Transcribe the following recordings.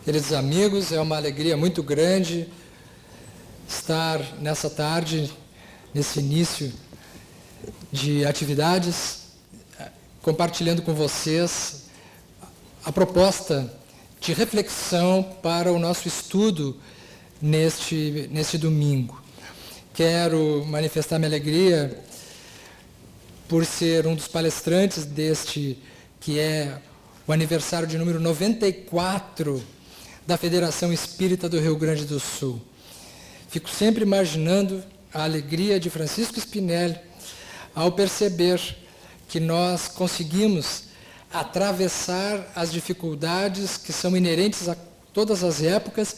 Queridos amigos, é uma alegria muito grande estar nessa tarde, nesse início de atividades, compartilhando com vocês a proposta de reflexão para o nosso estudo neste domingo. Quero manifestar minha alegria por ser um dos palestrantes deste, que é o aniversário de número 94 da Federação Espírita do Rio Grande do Sul. Fico sempre imaginando a alegria de Francisco Spinelli ao perceber que nós conseguimos atravessar as dificuldades que são inerentes a todas as épocas,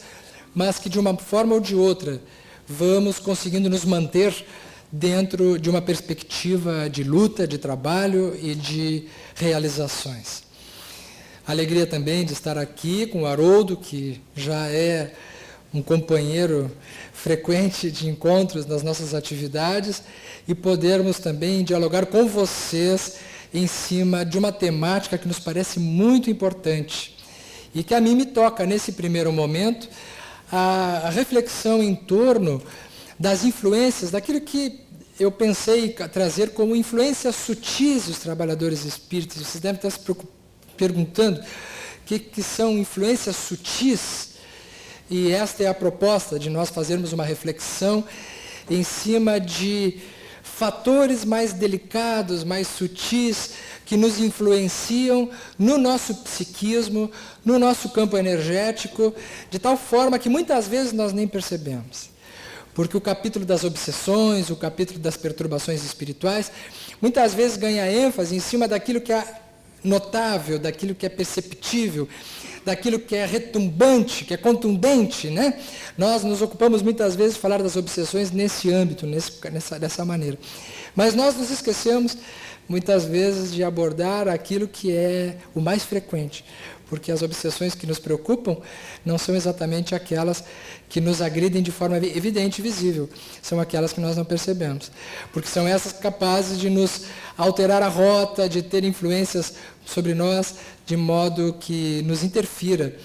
mas que de uma forma ou de outra vamos conseguindo nos manter dentro de uma perspectiva de luta, de trabalho e de realizações. Alegria também de estar aqui com o Haroldo, que já é um companheiro frequente de encontros nas nossas atividades, e podermos também dialogar com vocês em cima de uma temática que nos parece muito importante e que a mim me toca, nesse primeiro momento, a reflexão em torno das influências, daquilo que eu pensei trazer como influências sutis dos trabalhadores espíritas. Vocês devem estar se perguntando o que são influências sutis, e esta é a proposta de nós fazermos uma reflexão em cima de fatores mais delicados, mais sutis, que nos influenciam no nosso psiquismo, no nosso campo energético, de tal forma que muitas vezes nós nem percebemos. Porque o capítulo das obsessões, o capítulo das perturbações espirituais, muitas vezes ganha ênfase em cima daquilo que é notável, daquilo que é perceptível, daquilo que é retumbante, que é contundente, né? Nós nos ocupamos muitas vezes de falar das obsessões nesse âmbito, dessa maneira. Mas nós nos esquecemos muitas vezes de abordar aquilo que é o mais frequente, porque as obsessões que nos preocupam não são exatamente aquelas que nos agridem de forma evidente e visível, são aquelas que nós não percebemos, porque são essas capazes de nos alterar a rota, de ter influências sobre nós, de modo que nos interfira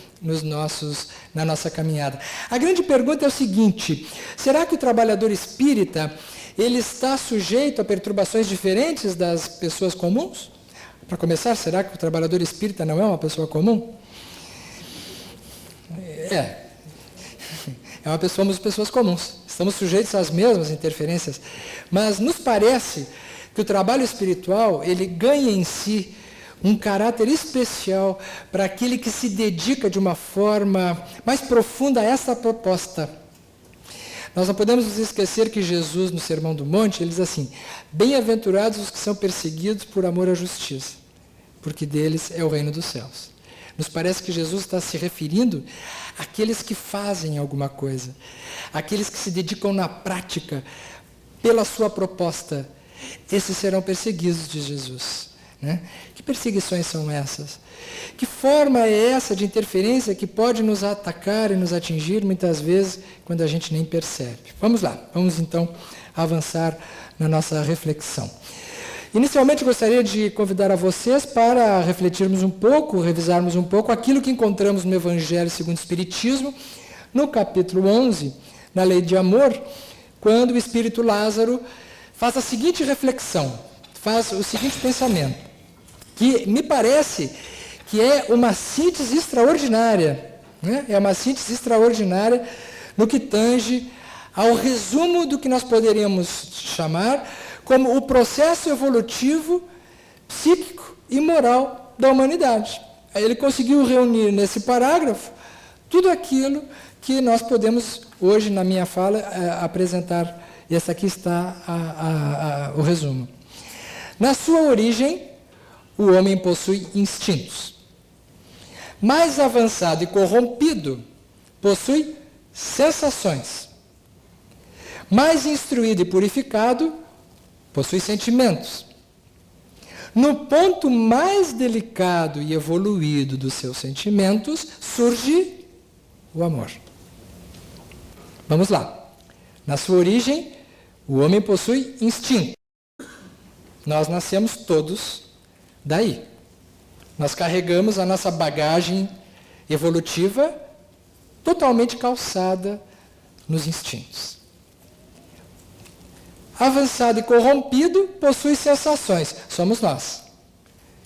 na nossa caminhada. A grande pergunta é o seguinte: será que o trabalhador espírita ele está sujeito a perturbações diferentes das pessoas comuns? Para começar, será que o trabalhador espírita não é uma pessoa comum? Somos pessoas comuns, estamos sujeitos às mesmas interferências, mas nos parece que o trabalho espiritual ele ganha em si um caráter especial para aquele que se dedica de uma forma mais profunda a essa proposta. Nós não podemos nos esquecer que Jesus, no Sermão do Monte, ele diz assim: bem-aventurados os que são perseguidos por amor à justiça, porque deles é o reino dos céus. Nos parece que Jesus está se referindo àqueles que fazem alguma coisa, àqueles que se dedicam na prática pela sua proposta. Esses serão perseguidos, diz Jesus. Né? Que perseguições são essas? Que forma é essa de interferência que pode nos atacar e nos atingir muitas vezes quando a gente nem percebe? Vamos lá, vamos então avançar na nossa reflexão. Inicialmente gostaria de convidar a vocês para refletirmos um pouco, revisarmos um pouco aquilo que encontramos no Evangelho segundo o Espiritismo, no capítulo 11, na Lei de Amor, quando o Espírito Lázaro faz a seguinte reflexão, faz o seguinte pensamento, que me parece que é uma síntese extraordinária, né? É uma síntese extraordinária no que tange ao resumo do que nós poderíamos chamar como o processo evolutivo, psíquico e moral da humanidade. Aí ele conseguiu reunir nesse parágrafo tudo aquilo que nós podemos hoje, na minha fala, apresentar. E essa aqui está o resumo. Na sua origem, o homem possui instintos. Mais avançado e corrompido, possui sensações. Mais instruído e purificado, possui sentimentos. No ponto mais delicado e evoluído dos seus sentimentos, surge o amor. Vamos lá. Na sua origem, o homem possui instinto. Nós nascemos todos daí. Nós carregamos a nossa bagagem evolutiva totalmente calçada nos instintos. Avançado e corrompido, possui sensações. Somos nós.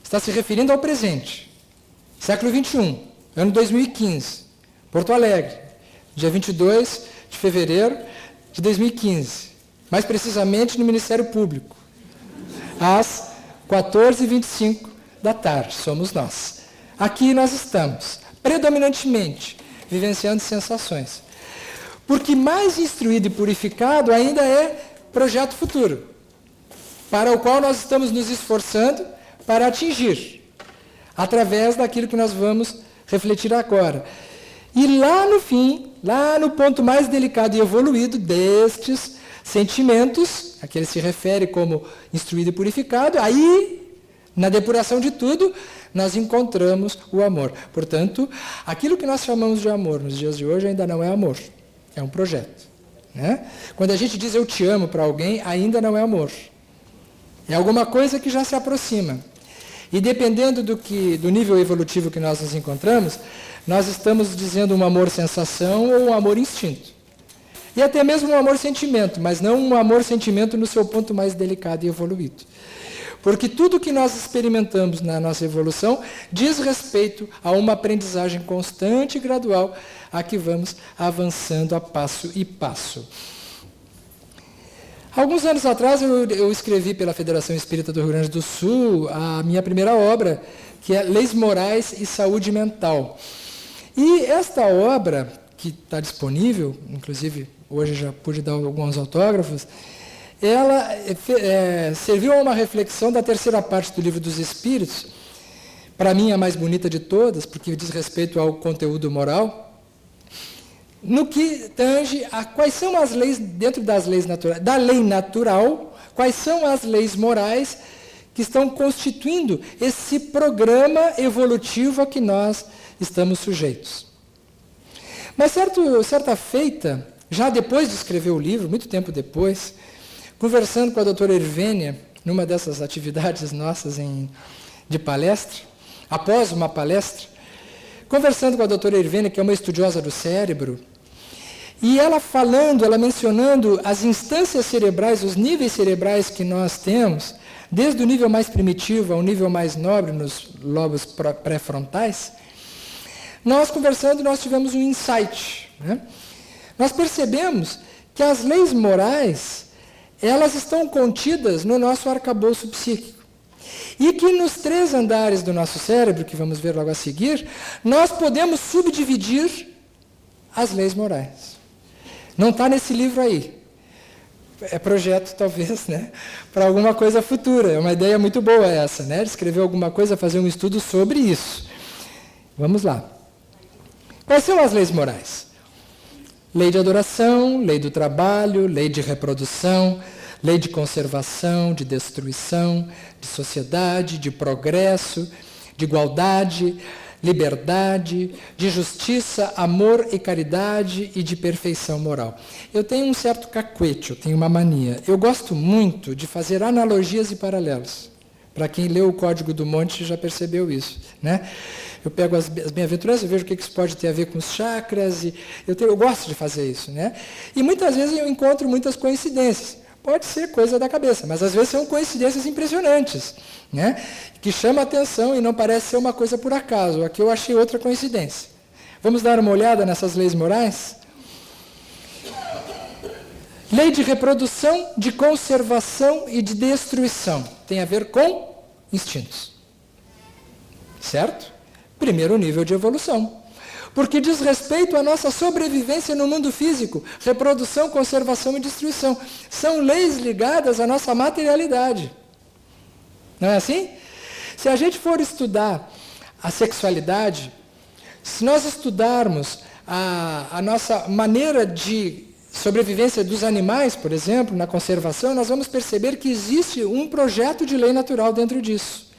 Está se referindo ao presente. Século XXI, ano 2015, Porto Alegre, dia 22 de fevereiro de 2015. Mais precisamente no Ministério Público, às 14h25 da tarde. Somos nós. Aqui nós estamos, predominantemente, vivenciando sensações. Porque mais instruído e purificado ainda é projeto futuro, para o qual nós estamos nos esforçando para atingir, através daquilo que nós vamos refletir agora. E lá no fim, lá no ponto mais delicado e evoluído destes sentimentos, a que ele se refere como instruído e purificado, aí, na depuração de tudo, nós encontramos o amor. Portanto, aquilo que nós chamamos de amor nos dias de hoje ainda não é amor, é um projeto. Né? Quando a gente diz eu te amo para alguém, ainda não é amor. É alguma coisa que já se aproxima. E dependendo do nível evolutivo que nós nos encontramos, nós estamos dizendo um amor-sensação ou um amor-instinto. E até mesmo um amor-sentimento, mas não um amor-sentimento no seu ponto mais delicado e evoluído. Porque tudo que nós experimentamos na nossa evolução diz respeito a uma aprendizagem constante e gradual a que vamos avançando a passo e passo. Alguns anos atrás eu escrevi pela Federação Espírita do Rio Grande do Sul a minha primeira obra, que é Leis Morais e Saúde Mental. E esta obra, que está disponível, inclusive hoje já pude dar alguns autógrafos, ela serviu a uma reflexão da terceira parte do Livro dos Espíritos, para mim a mais bonita de todas, porque diz respeito ao conteúdo moral, no que tange a quais são as leis, dentro das leis naturais, da lei natural, quais são as leis morais que estão constituindo esse programa evolutivo a que nós estamos sujeitos. Mas certa feita, já depois de escrever o livro, muito tempo depois, conversando com a doutora Irvênia, numa dessas atividades nossas de palestra, após uma palestra, conversando com a doutora Irvênia, que é uma estudiosa do cérebro, e ela mencionando as instâncias cerebrais, os níveis cerebrais que nós temos, desde o nível mais primitivo ao nível mais nobre, nos lobos pré-frontais, nós conversando, nós tivemos um insight. Né? Nós percebemos que as leis morais, elas estão contidas no nosso arcabouço psíquico. E que nos 3 andares do nosso cérebro, que vamos ver logo a seguir, nós podemos subdividir as leis morais. Não está nesse livro aí. É projeto, talvez, né, para alguma coisa futura. É uma ideia muito boa essa, né, de escrever alguma coisa, fazer um estudo sobre isso. Vamos lá. Quais são as leis morais? Lei de adoração, lei do trabalho, lei de reprodução, lei de conservação, de destruição, de sociedade, de progresso, de igualdade, liberdade, de justiça, amor e caridade e de perfeição moral. Eu tenho um certo cacuete, eu tenho uma mania. Eu gosto muito de fazer analogias e paralelos. Para quem leu o Código do Monte já percebeu isso. Né? Eu pego as bem-aventuranças, eu vejo o que isso pode ter a ver com os chakras, e eu gosto de fazer isso. Né? E muitas vezes eu encontro muitas coincidências. Pode ser coisa da cabeça, mas às vezes são coincidências impressionantes, né? Que chama a atenção e não parece ser uma coisa por acaso. Aqui eu achei outra coincidência. Vamos dar uma olhada nessas leis morais? Lei de reprodução, de conservação e de destruição. Tem a ver com instintos. Certo? Primeiro nível de evolução. Porque diz respeito à nossa sobrevivência no mundo físico, reprodução, conservação e destruição. São leis ligadas à nossa materialidade. Não é assim? Se a gente for estudar a sexualidade, se nós estudarmos a nossa maneira de sobrevivência dos animais, por exemplo, na conservação, nós vamos perceber que existe um projeto de lei natural dentro disso.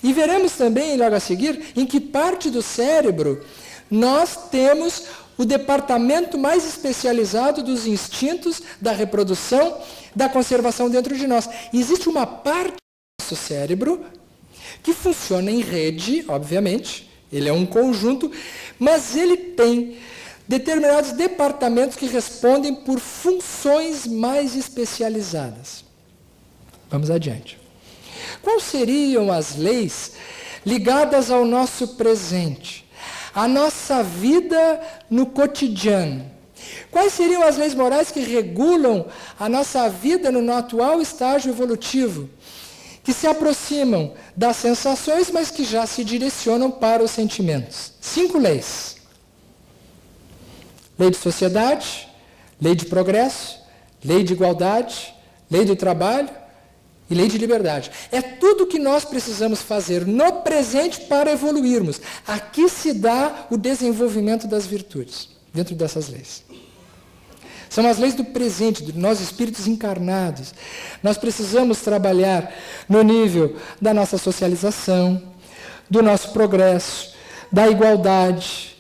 E veremos também, logo a seguir, em que parte do cérebro nós temos o departamento mais especializado dos instintos, da reprodução, da conservação dentro de nós. Existe uma parte do nosso cérebro que funciona em rede, obviamente, ele é um conjunto, mas ele tem determinados departamentos que respondem por funções mais especializadas. Vamos adiante. Quais seriam as leis ligadas ao nosso presente, à nossa vida no cotidiano? Quais seriam as leis morais que regulam a nossa vida no atual estágio evolutivo, que se aproximam das sensações, mas que já se direcionam para os sentimentos? 5 leis. Lei de sociedade, lei de progresso, lei de igualdade, lei do trabalho e lei de liberdade. É tudo que nós precisamos fazer no presente para evoluirmos. Aqui se dá o desenvolvimento das virtudes, dentro dessas leis. São as leis do presente, de nós espíritos encarnados. Nós precisamos trabalhar no nível da nossa socialização, do nosso progresso, da igualdade,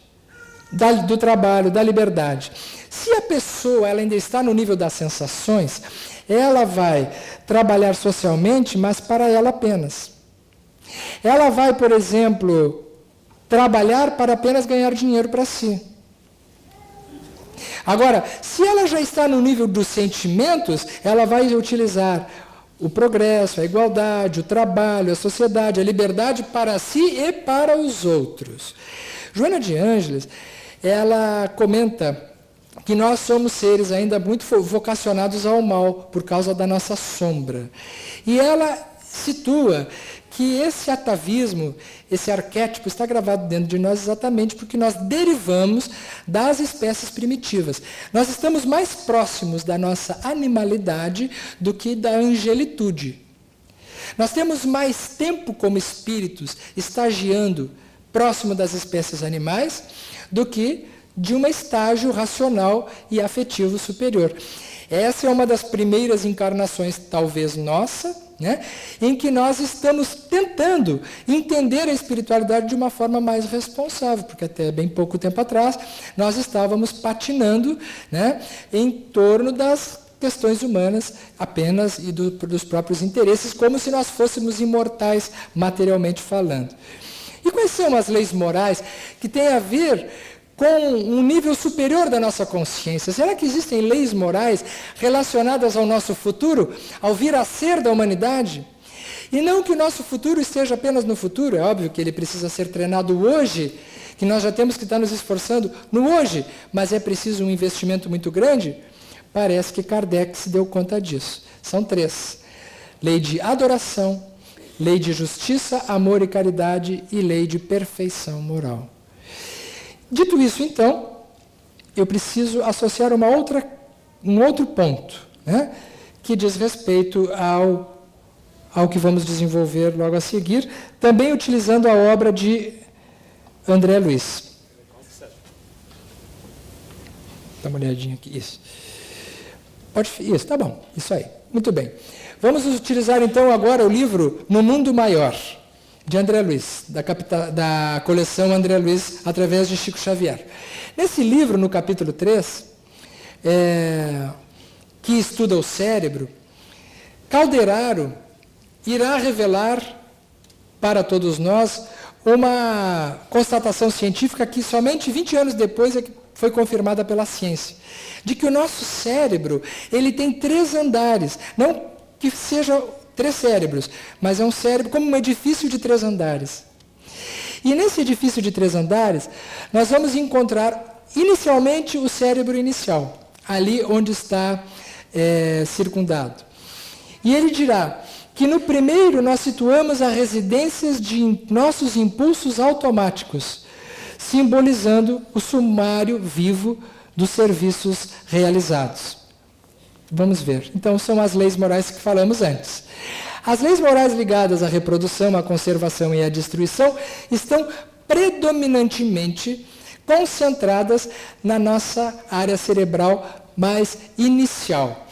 do trabalho, da liberdade. Se a pessoa ela ainda está no nível das sensações, ela vai trabalhar socialmente, mas para ela apenas. Ela vai, por exemplo, trabalhar para apenas ganhar dinheiro para si. Agora, se ela já está no nível dos sentimentos, ela vai utilizar o progresso, a igualdade, o trabalho, a sociedade, a liberdade para si e para os outros. Joana de Ângeles, ela comenta que nós somos seres ainda muito vocacionados ao mal, por causa da nossa sombra. E ela situa que esse atavismo, esse arquétipo está gravado dentro de nós exatamente porque nós derivamos das espécies primitivas. Nós estamos mais próximos da nossa animalidade do que da angelitude. Nós temos mais tempo como espíritos estagiando próximo das espécies animais do que de um estágio racional e afetivo superior. Essa é uma das primeiras encarnações, talvez nossa, né, em que nós estamos tentando entender a espiritualidade de uma forma mais responsável, porque até bem pouco tempo atrás nós estávamos patinando, né, em torno das questões humanas apenas e dos próprios interesses, como se nós fôssemos imortais materialmente falando. E quais são as leis morais que têm a ver com um nível superior da nossa consciência? Será que existem leis morais relacionadas ao nosso futuro, ao vir a ser da humanidade? E não que o nosso futuro esteja apenas no futuro, é óbvio que ele precisa ser treinado hoje, que nós já temos que estar nos esforçando no hoje, mas é preciso um investimento muito grande? Parece que Kardec se deu conta disso. São 3. Lei de adoração, lei de justiça, amor e caridade e lei de perfeição moral. Dito isso, então, eu preciso associar um outro ponto, né, que diz respeito ao que vamos desenvolver logo a seguir, também utilizando a obra de André Luiz. Dá uma olhadinha aqui. Isso. Isso, tá bom. Isso aí. Muito bem. Vamos utilizar, então, agora o livro No Mundo Maior, de André Luiz, da coleção André Luiz, através de Chico Xavier. Nesse livro, no capítulo 3, que estuda o cérebro, Calderaro irá revelar para todos nós uma constatação científica que somente 20 anos depois é que foi confirmada pela ciência, de que o nosso cérebro ele tem 3 andares, não que seja 3 cérebros, mas é um cérebro como um edifício de 3 andares. E nesse edifício de 3 andares, nós vamos encontrar inicialmente o cérebro inicial, ali onde está circundado. E ele dirá que no primeiro nós situamos as residências de nossos impulsos automáticos, simbolizando o sumário vivo dos serviços realizados. Vamos ver. Então, são as leis morais que falamos antes. As leis morais ligadas à reprodução, à conservação e à destruição estão predominantemente concentradas na nossa área cerebral mais inicial.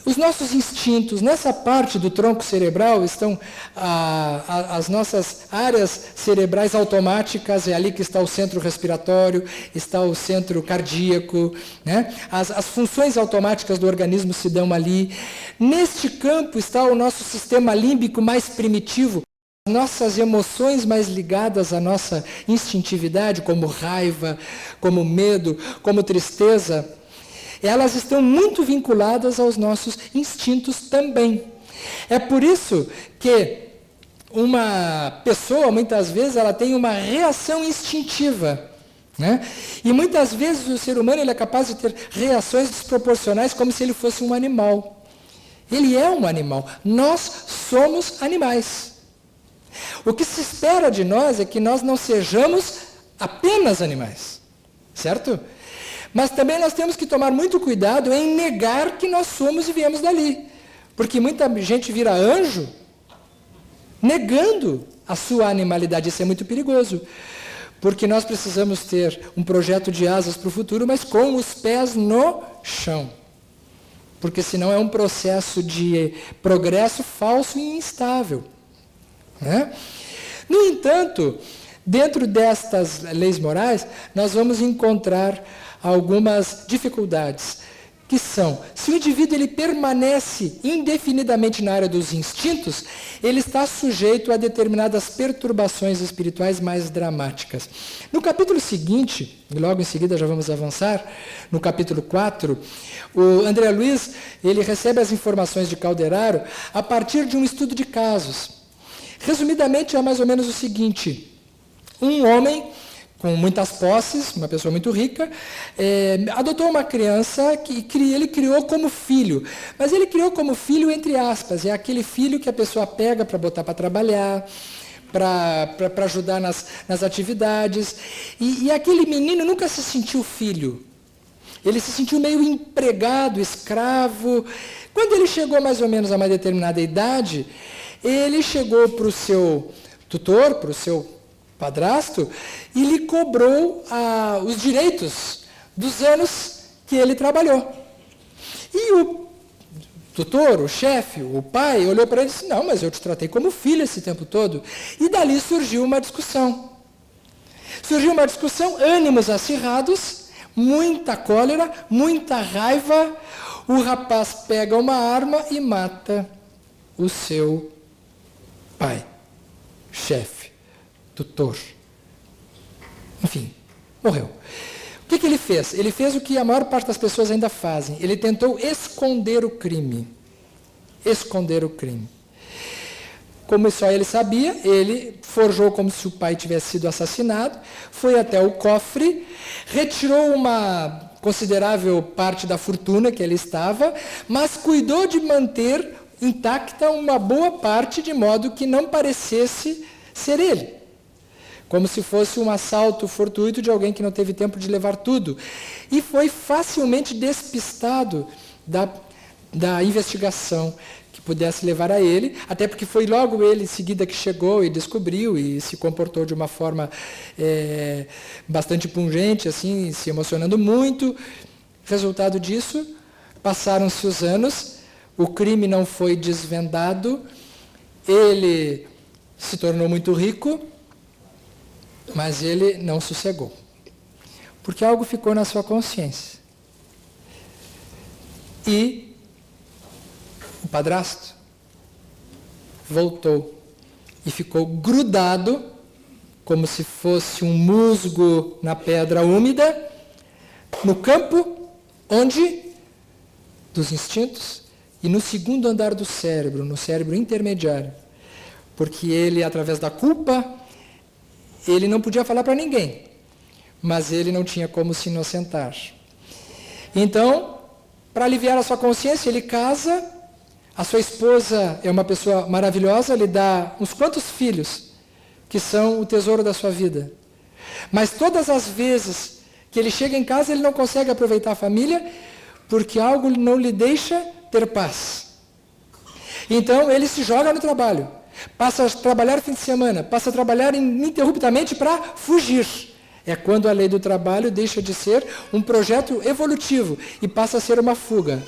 Os nossos instintos, nessa parte do tronco cerebral, estão as nossas áreas cerebrais automáticas, é ali que está o centro respiratório, está o centro cardíaco, né? As funções automáticas do organismo se dão ali. Neste campo está o nosso sistema límbico mais primitivo, nossas emoções mais ligadas à nossa instintividade, como raiva, como medo, como tristeza, elas estão muito vinculadas aos nossos instintos também. É por isso que uma pessoa, muitas vezes, ela tem uma reação instintiva, né? E muitas vezes o ser humano ele é capaz de ter reações desproporcionais como se ele fosse um animal. Ele é um animal. Nós somos animais. O que se espera de nós é que nós não sejamos apenas animais, certo? Mas também nós temos que tomar muito cuidado em negar que nós somos e viemos dali. Porque muita gente vira anjo negando a sua animalidade. Isso é muito perigoso. Porque nós precisamos ter um projeto de asas para o futuro, mas com os pés no chão. Porque senão é um processo de progresso falso e instável, né? No entanto, dentro destas leis morais, nós vamos encontrar algumas dificuldades, que são, se o indivíduo ele permanece indefinidamente na área dos instintos, ele está sujeito a determinadas perturbações espirituais mais dramáticas. No capítulo seguinte, e logo em seguida já vamos avançar, no capítulo 4, o André Luiz ele recebe as informações de Calderaro a partir de um estudo de casos. Resumidamente, é mais ou menos o seguinte: um homem com muitas posses, uma pessoa muito rica, adotou uma criança que ele criou como filho. Mas ele criou como filho entre aspas, é aquele filho que a pessoa pega para botar para trabalhar, para ajudar nas atividades. E aquele menino nunca se sentiu filho. Ele se sentiu meio empregado, escravo. Quando ele chegou mais ou menos a uma determinada idade, ele chegou para o seu tutor, para o seu padrasto, e lhe cobrou os direitos dos anos que ele trabalhou. E o tutor, o chefe, o pai, olhou para ele e disse: não, mas eu te tratei como filho esse tempo todo. E dali surgiu uma discussão. Ânimos acirrados, muita cólera, muita raiva. O rapaz pega uma arma e mata o seu pai, chefe, tutor. Enfim, morreu. O que ele fez? Ele fez o que a maior parte das pessoas ainda fazem. Ele tentou esconder o crime. Esconder o crime. Como só ele sabia, ele forjou como se o pai tivesse sido assassinado, foi até o cofre, retirou uma considerável parte da fortuna que ele estava, mas cuidou de manter intacta uma boa parte, de modo que não parecesse ser ele. Como se fosse um assalto fortuito de alguém que não teve tempo de levar tudo. E foi facilmente despistado da investigação que pudesse levar a ele, até porque foi logo ele em seguida que chegou e descobriu e se comportou de uma forma bastante pungente, assim, se emocionando muito. Resultado disso, passaram-se os anos, o crime não foi desvendado, ele se tornou muito rico, mas ele não sossegou, porque algo ficou na sua consciência. E o padrasto voltou e ficou grudado, como se fosse um musgo na pedra úmida, no campo onde, dos instintos, e no segundo andar do cérebro, no cérebro intermediário, porque ele, através da culpa, ele não podia falar para ninguém, mas ele não tinha como se inocentar. Então, para aliviar a sua consciência, ele casa, a sua esposa é uma pessoa maravilhosa, lhe dá uns quantos filhos, que são o tesouro da sua vida. Mas todas as vezes que ele chega em casa, ele não consegue aproveitar a família, porque algo não lhe deixa ter paz. Então, ele se joga no trabalho. Passa a trabalhar fim de semana, passa a trabalhar ininterruptamente para fugir. É quando a lei do trabalho deixa de ser um projeto evolutivo e passa a ser uma fuga.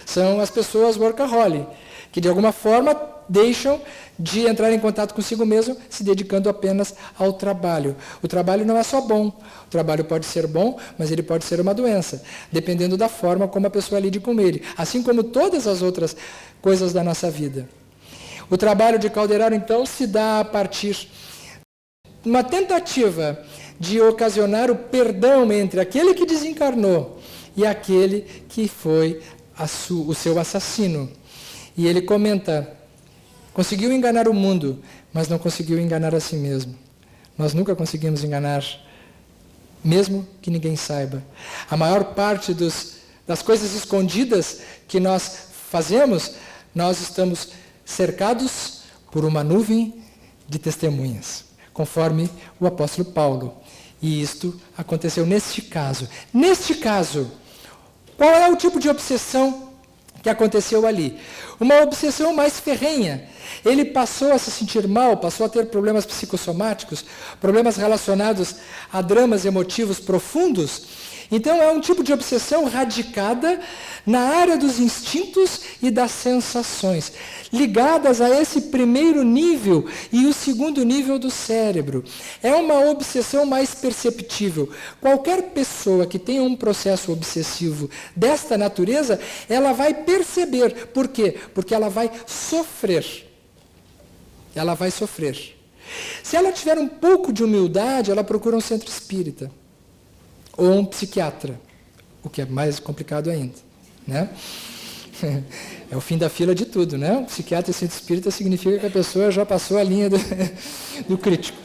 São as pessoas workaholic, que de alguma forma deixam de entrar em contato consigo mesmo, se dedicando apenas ao trabalho. O trabalho não é só bom. O trabalho pode ser bom, mas ele pode ser uma doença, dependendo da forma como a pessoa lide com ele, assim como todas as outras coisas da nossa vida. O trabalho de Calderaro, então, se dá a partir de uma tentativa de ocasionar o perdão entre aquele que desencarnou e aquele que foi o seu assassino. E ele comenta: conseguiu enganar o mundo, mas não conseguiu enganar a si mesmo. Nós nunca conseguimos enganar, mesmo que ninguém saiba. A maior parte das coisas escondidas que nós fazemos, nós estamos cercados por uma nuvem de testemunhas, conforme o apóstolo Paulo. E isto aconteceu neste caso. Neste caso, qual é o tipo de obsessão que aconteceu ali? Uma obsessão mais ferrenha. Ele passou a se sentir mal, passou a ter problemas psicossomáticos, problemas relacionados a dramas emotivos profundos. Então é um tipo de obsessão radicada na área dos instintos e das sensações, ligadas a esse primeiro nível e o segundo nível do cérebro. É uma obsessão mais perceptível. Qualquer pessoa que tenha um processo obsessivo desta natureza, ela vai perceber. Por quê? Porque ela vai sofrer. Ela vai sofrer. Se ela tiver um pouco de humildade, ela procura um centro espírita. Ou um psiquiatra, o que é mais complicado ainda, né? É o fim da fila de tudo, né? Um psiquiatra e centro espírita significa que a pessoa já passou a linha do crítico.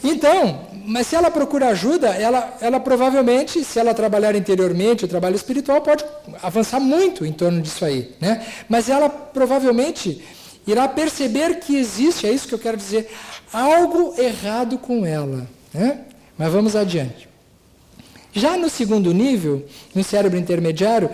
Então, mas se ela procura ajuda, ela provavelmente, se ela trabalhar interiormente, o trabalho espiritual pode avançar muito em torno disso aí, né? Mas ela provavelmente irá perceber que existe, é isso que eu quero dizer, algo errado com ela, né? Mas vamos adiante. Já no segundo nível, no cérebro intermediário,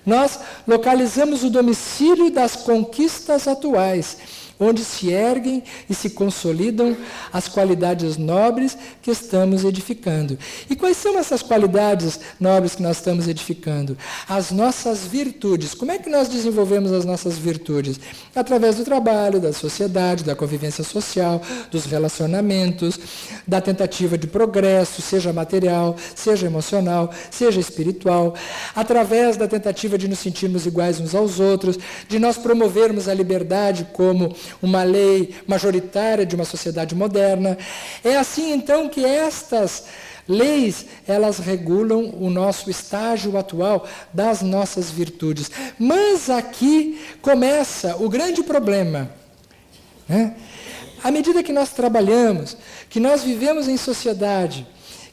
nós localizamos o domicílio das conquistas atuais, onde se erguem e se consolidam as qualidades nobres que estamos edificando. E quais são essas qualidades nobres que nós estamos edificando? As nossas virtudes. Como é que nós desenvolvemos as nossas virtudes? Através do trabalho, da sociedade, da convivência social, dos relacionamentos, da tentativa de progresso, seja material, seja emocional, seja espiritual, através da tentativa de nos sentirmos iguais uns aos outros, de nós promovermos a liberdade como uma lei majoritária de uma sociedade moderna. É assim, então, que estas leis, elas regulam o nosso estágio atual das nossas virtudes. Mas aqui começa o grande problema, né? À medida que nós trabalhamos, que nós vivemos em sociedade,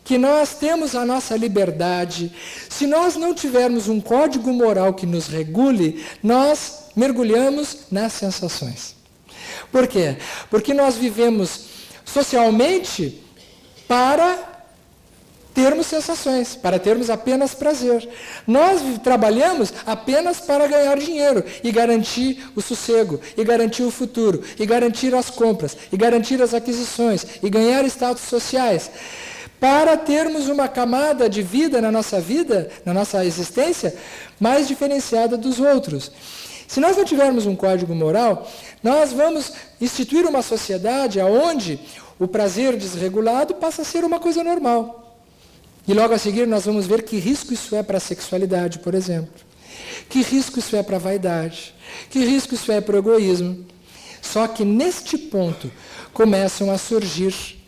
que nós temos a nossa liberdade, se nós não tivermos um código moral que nos regule, nós mergulhamos nas sensações. Por quê? Porque nós vivemos socialmente para termos sensações, para termos apenas prazer. Nós trabalhamos apenas para ganhar dinheiro e garantir o sossego, e garantir o futuro, e garantir as compras, e garantir as aquisições, e ganhar status sociais, para termos uma camada de vida, na nossa existência, mais diferenciada dos outros. Se nós não tivermos um código moral, nós vamos instituir uma sociedade onde o prazer desregulado passa a ser uma coisa normal. E logo a seguir nós vamos ver que risco isso é para a sexualidade, por exemplo. Que risco isso é para a vaidade. Que risco isso é para o egoísmo. Só que neste ponto começam a surgir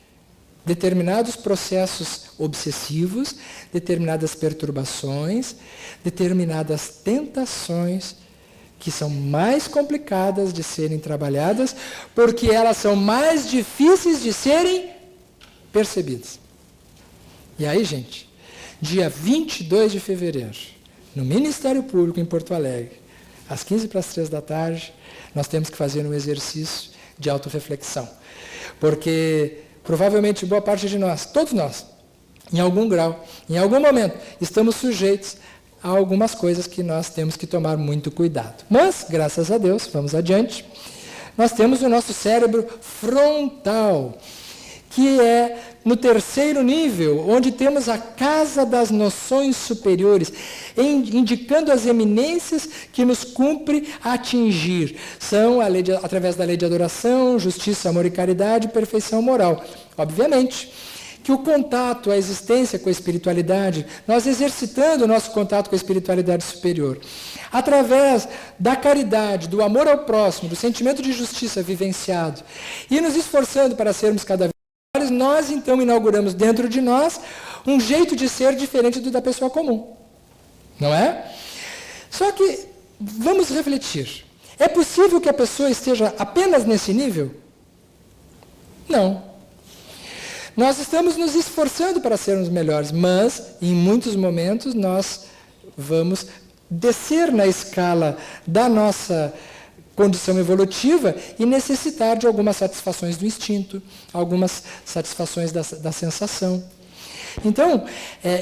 determinados processos obsessivos, determinadas perturbações, determinadas tentações que são mais complicadas de serem trabalhadas, porque elas são mais difíceis de serem percebidas. E aí, gente, dia 22 de fevereiro, no Ministério Público em Porto Alegre, às 15:03 da tarde, nós temos que fazer um exercício de autorreflexão. Porque provavelmente boa parte de nós, todos nós, em algum grau, em algum momento, estamos sujeitos a algumas coisas que nós temos que tomar muito cuidado. Mas, graças a Deus, vamos adiante, nós temos o nosso cérebro frontal, que é no terceiro nível, onde temos a casa das noções superiores, indicando as eminências que nos cumpre atingir. São através da lei de adoração, justiça, amor e caridade, perfeição moral. Obviamente que o contato, a existência com a espiritualidade, nós exercitando o nosso contato com a espiritualidade superior, através da caridade, do amor ao próximo, do sentimento de justiça vivenciado, e nos esforçando para sermos cada vez melhores, nós então inauguramos dentro de nós um jeito de ser diferente do da pessoa comum. Não é? Só que, vamos refletir. É possível que a pessoa esteja apenas nesse nível? Não. Nós estamos nos esforçando para sermos melhores, mas, em muitos momentos, nós vamos descer na escala da nossa condição evolutiva e necessitar de algumas satisfações do instinto, algumas satisfações da sensação. Então,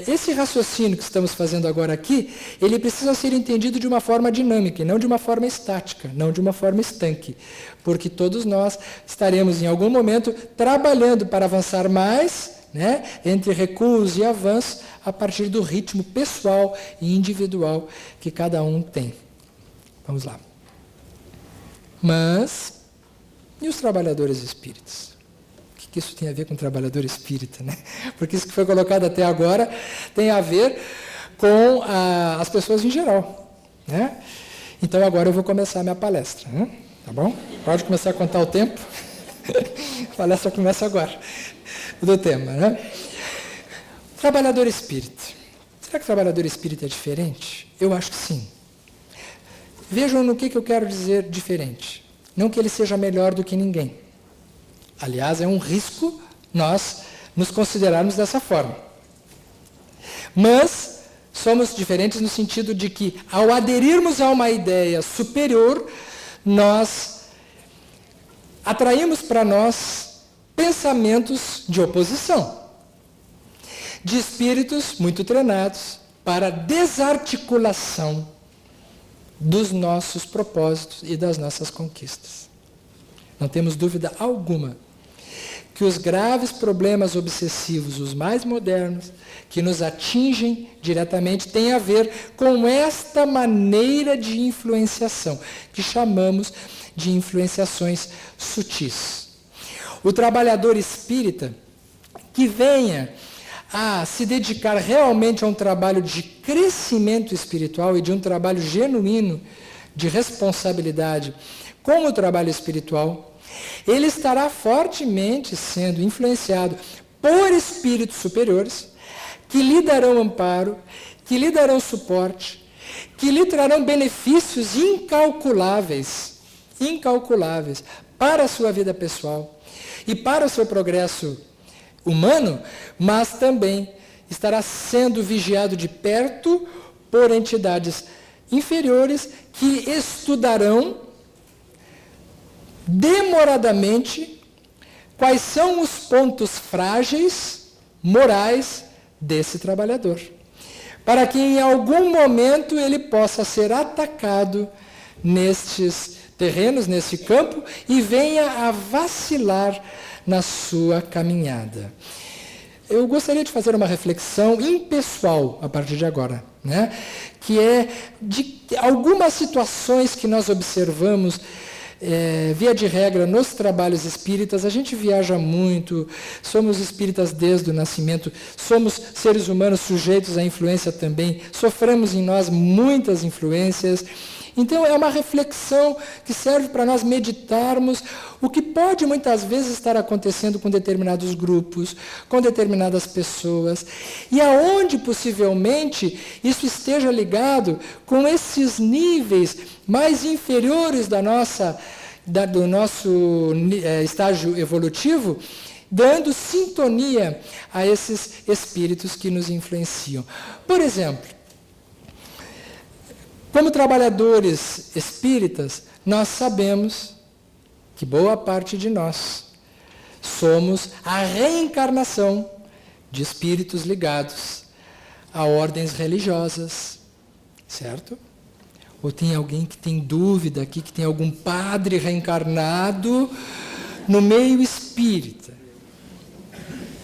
esse raciocínio que estamos fazendo agora aqui, ele precisa ser entendido de uma forma dinâmica, e não de uma forma estática, não de uma forma estanque. Porque todos nós estaremos, em algum momento, trabalhando para avançar mais, né, entre recuos e avanços, a partir do ritmo pessoal e individual que cada um tem. Vamos lá. Mas, e os trabalhadores espíritas? O que isso tem a ver com o trabalhador espírita, né? Porque isso que foi colocado até agora tem a ver com as pessoas em geral, né? Então agora eu vou começar a minha palestra, né? Tá bom? Pode começar a contar o tempo. A palestra começa agora, do tema, né? Trabalhador espírita. Será que o trabalhador espírita é diferente? Eu acho que sim. Vejam no que eu quero dizer diferente. Não que ele seja melhor do que ninguém. Aliás, é um risco nós nos considerarmos dessa forma. Mas somos diferentes no sentido de que, ao aderirmos a uma ideia superior, nós atraímos para nós pensamentos de oposição, de espíritos muito treinados para a desarticulação dos nossos propósitos e das nossas conquistas. Não temos dúvida alguma que os graves problemas obsessivos, os mais modernos, que nos atingem diretamente, têm a ver com esta maneira de influenciação, que chamamos de influenciações sutis. O trabalhador espírita que venha a se dedicar realmente a um trabalho de crescimento espiritual e de um trabalho genuíno de responsabilidade com o trabalho espiritual, ele estará fortemente sendo influenciado por espíritos superiores que lhe darão amparo, que lhe darão suporte, que lhe trarão benefícios incalculáveis para a sua vida pessoal e para o seu progresso humano, mas também estará sendo vigiado de perto por entidades inferiores que estudarão demoradamente quais são os pontos frágeis morais desse trabalhador, para que em algum momento ele possa ser atacado nestes terrenos, nesse campo, e venha a vacilar na sua caminhada. Eu gostaria de fazer uma reflexão impessoal a partir de agora, né? Que é de algumas situações que nós observamos, via de regra, nos trabalhos espíritas. A gente viaja muito, somos espíritas desde o nascimento, somos seres humanos sujeitos à influência também, sofremos em nós muitas influências. Então, é uma reflexão que serve para nós meditarmos o que pode muitas vezes estar acontecendo com determinados grupos, com determinadas pessoas, e aonde possivelmente isso esteja ligado com esses níveis mais inferiores do nosso estágio evolutivo, dando sintonia a esses espíritos que nos influenciam. Por exemplo, como trabalhadores espíritas, nós sabemos que boa parte de nós somos a reencarnação de espíritos ligados a ordens religiosas, certo? Ou tem alguém que tem dúvida aqui, que tem algum padre reencarnado no meio espírita?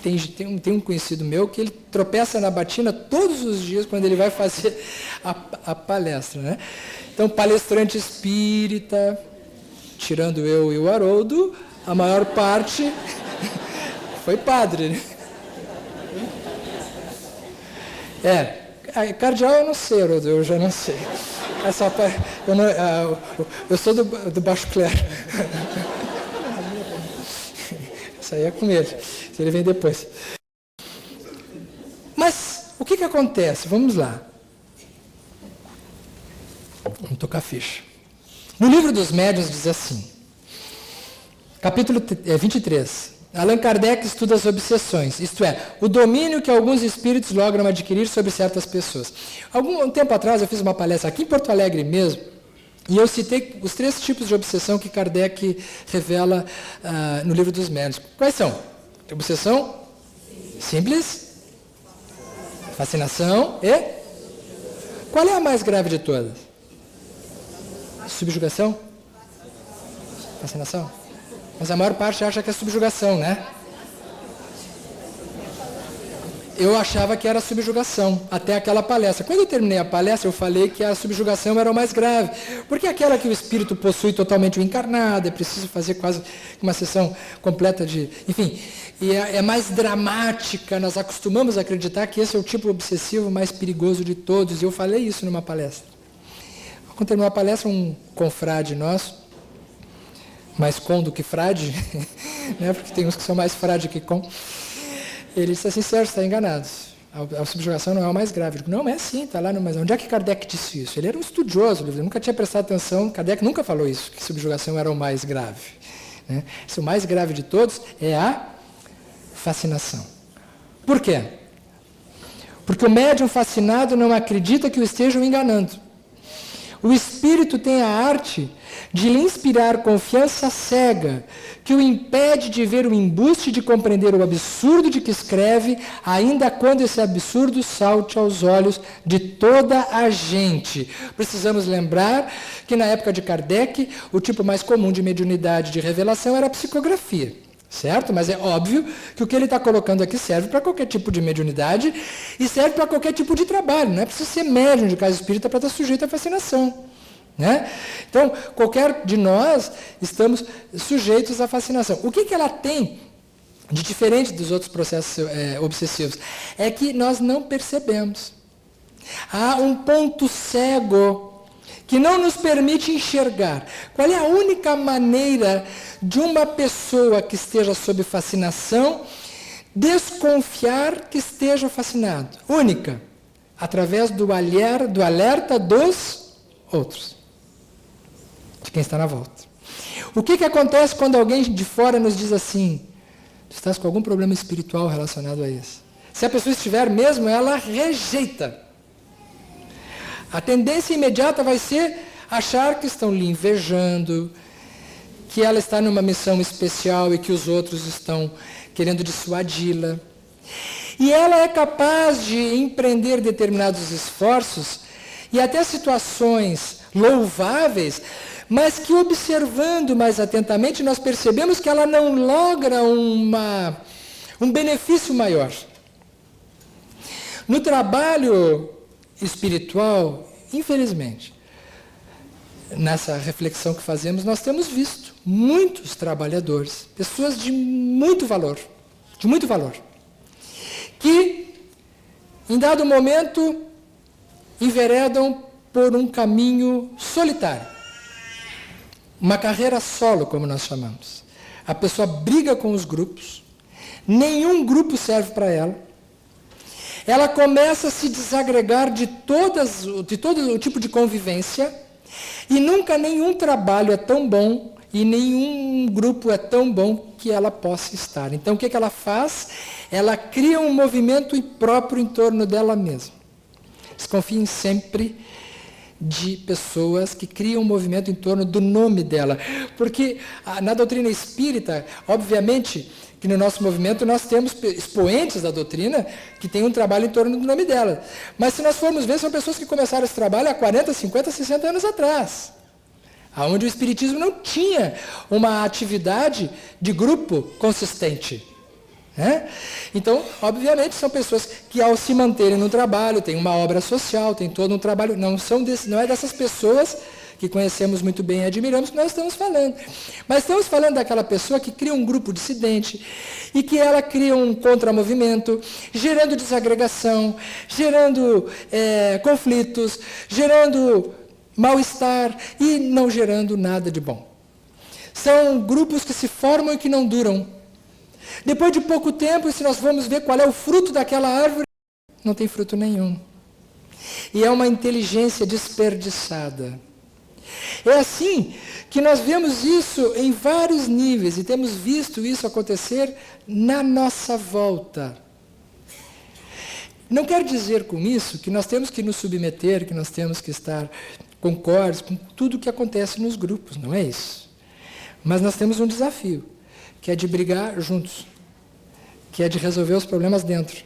Tem um conhecido meu que ele tropeça na batina todos os dias quando ele vai fazer a palestra, né? Então, palestrante espírita, tirando eu e o Haroldo, a maior parte foi padre, né? Cardeal eu não sei, Haroldo, eu já não sei. Eu sou do baixo clero. Isso aí é com ele. Ele vem depois. Mas o que acontece? Vamos lá. Vamos tocar a ficha. No livro dos Médiuns diz assim, capítulo 23, Allan Kardec estuda as obsessões, isto é, o domínio que alguns espíritos logram adquirir sobre certas pessoas. Algum tempo atrás eu fiz uma palestra aqui em Porto Alegre mesmo, e eu citei os 3 tipos de obsessão que Kardec revela no livro dos Médiuns. Quais são? Obsessão simples, fascinação e... Qual é a mais grave de todas? Subjugação? Fascinação? Mas a maior parte acha que é subjugação, né? Eu achava que era subjugação, até aquela palestra. Quando eu terminei a palestra, eu falei que a subjugação era o mais grave, porque é aquela que o espírito possui totalmente o encarnado, é preciso fazer quase uma sessão completa de... Enfim, e é mais dramática, nós acostumamos a acreditar que esse é o tipo obsessivo mais perigoso de todos, e eu falei isso numa palestra. Quando terminou a palestra, um confrade nosso, mais com do que frade, né, porque tem uns que são mais frade que com, ele disse assim, Sérgio, está enganado, a subjugação não é o mais grave. Eu digo, não, é sim, está lá no mais... Onde é que Kardec disse isso? Ele era um estudioso, ele nunca tinha prestado atenção, Kardec nunca falou isso, que subjugação era o mais grave. Né? O mais grave de todos é a fascinação. Por quê? Porque o médium fascinado não acredita que o estejam enganando. O espírito tem a arte de lhe inspirar confiança cega, que o impede de ver o embuste de compreender o absurdo de que escreve, ainda quando esse absurdo salte aos olhos de toda a gente. Precisamos lembrar que na época de Kardec, o tipo mais comum de mediunidade de revelação era a psicografia. Certo? Mas é óbvio que o que ele está colocando aqui serve para qualquer tipo de mediunidade e serve para qualquer tipo de trabalho. Não é preciso ser médium de casa espírita para estar sujeito à fascinação. Né? Então, qualquer de nós estamos sujeitos à fascinação. O que ela tem de diferente dos outros processos obsessivos? É que nós não percebemos. Há um ponto cego que não nos permite enxergar. Qual é a única maneira de uma pessoa que esteja sob fascinação desconfiar que esteja fascinado? Única. Através do alerta dos outros. De quem está na volta. O que acontece quando alguém de fora nos diz assim, tu estás com algum problema espiritual relacionado a isso? Se a pessoa estiver mesmo, ela rejeita. A tendência imediata vai ser achar que estão lhe invejando, que ela está numa missão especial e que os outros estão querendo dissuadi-la. E ela é capaz de empreender determinados esforços e até situações louváveis, mas que observando mais atentamente nós percebemos que ela não logra um benefício maior. No trabalho espiritual, infelizmente, nessa reflexão que fazemos, nós temos visto muitos trabalhadores, pessoas de muito valor, que, em dado momento, enveredam por um caminho solitário, uma carreira solo, como nós chamamos. A pessoa briga com os grupos, nenhum grupo serve para ela, ela começa a se desagregar de todo o tipo de convivência e nunca nenhum trabalho é tão bom e nenhum grupo é tão bom que ela possa estar. Então, o que ela faz? Ela cria um movimento próprio em torno dela mesma. Desconfiem sempre de pessoas que criam um movimento em torno do nome dela. Porque na doutrina espírita, obviamente, que no nosso movimento nós temos expoentes da doutrina que têm um trabalho em torno do nome dela. Mas se nós formos ver, são pessoas que começaram esse trabalho há 40, 50, 60 anos atrás. Onde o espiritismo não tinha uma atividade de grupo consistente. Né? Então, obviamente, são pessoas que ao se manterem no trabalho, têm uma obra social, têm todo um trabalho, não é dessas pessoas que conhecemos muito bem e admiramos, que nós estamos falando. Mas estamos falando daquela pessoa que cria um grupo dissidente e que ela cria um contramovimento, gerando desagregação, gerando conflitos, gerando mal-estar e não gerando nada de bom. São grupos que se formam e que não duram. Depois de pouco tempo, se nós vamos ver qual é o fruto daquela árvore, não tem fruto nenhum. E é uma inteligência desperdiçada. É assim que nós vemos isso em vários níveis e temos visto isso acontecer na nossa volta. Não quero dizer com isso que nós temos que nos submeter, que nós temos que estar concordes com tudo o que acontece nos grupos, não é isso. Mas nós temos um desafio, que é de brigar juntos, que é de resolver os problemas dentro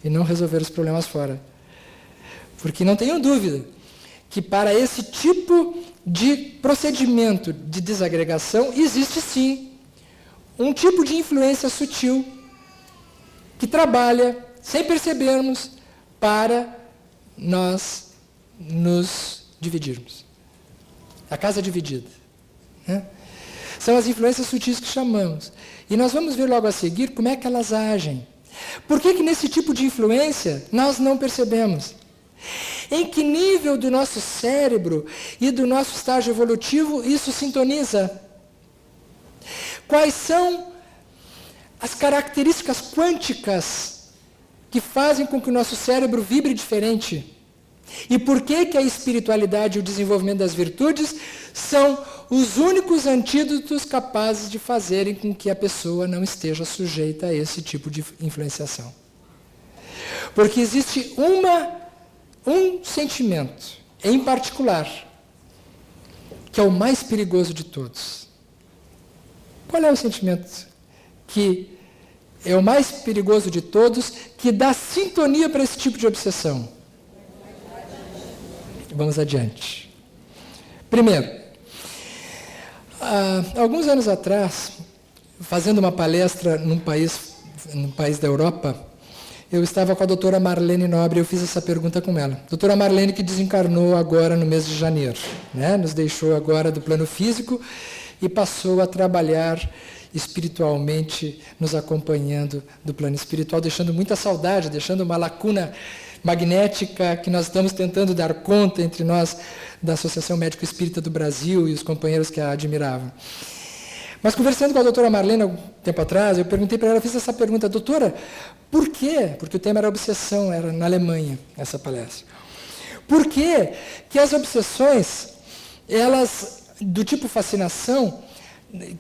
e não resolver os problemas fora. Porque não tenham dúvida que para esse tipo de procedimento de desagregação existe sim um tipo de influência sutil que trabalha, sem percebermos, para nós nos dividirmos. A casa dividida. Né? São as influências sutis que chamamos. E nós vamos ver logo a seguir como é que elas agem. Por que nesse tipo de influência nós não percebemos? Em que nível do nosso cérebro e do nosso estágio evolutivo isso sintoniza? Quais são as características quânticas que fazem com que o nosso cérebro vibre diferente? E por que a espiritualidade e o desenvolvimento das virtudes são os únicos antídotos capazes de fazerem com que a pessoa não esteja sujeita a esse tipo de influenciação? Porque existe um sentimento, em particular, que é o mais perigoso de todos. Qual é o sentimento que é o mais perigoso de todos, que dá sintonia para esse tipo de obsessão? Vamos adiante. Primeiro, alguns anos atrás, fazendo uma palestra num país da Europa, eu estava com a doutora Marlene Nobre e eu fiz essa pergunta com ela. Doutora Marlene, que desencarnou agora no mês de janeiro, né? Nos deixou agora do plano físico e passou a trabalhar espiritualmente, nos acompanhando do plano espiritual, deixando muita saudade, deixando uma lacuna magnética que nós estamos tentando dar conta entre nós da Associação Médico Espírita do Brasil e os companheiros que a admiravam. Mas conversando com a doutora Marlene, um tempo atrás, eu perguntei para ela, fiz essa pergunta, doutora, por quê? Porque o tema era obsessão, era na Alemanha, essa palestra. Por quê que as obsessões, elas, do tipo fascinação,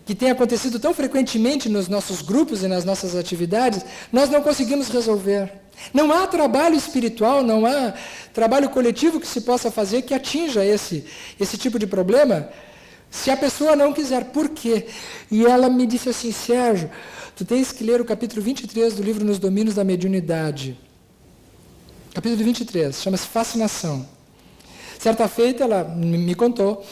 que tem acontecido tão frequentemente nos nossos grupos e nas nossas atividades, nós não conseguimos resolver? Não há trabalho espiritual, não há trabalho coletivo que se possa fazer que atinja esse tipo de problema, se a pessoa não quiser. Por quê? E ela me disse assim, Sérgio, tu tens que ler o capítulo 23 do livro Nos Domínios da Mediunidade. Capítulo 23, chama-se Fascinação. Certa feita, ela me contou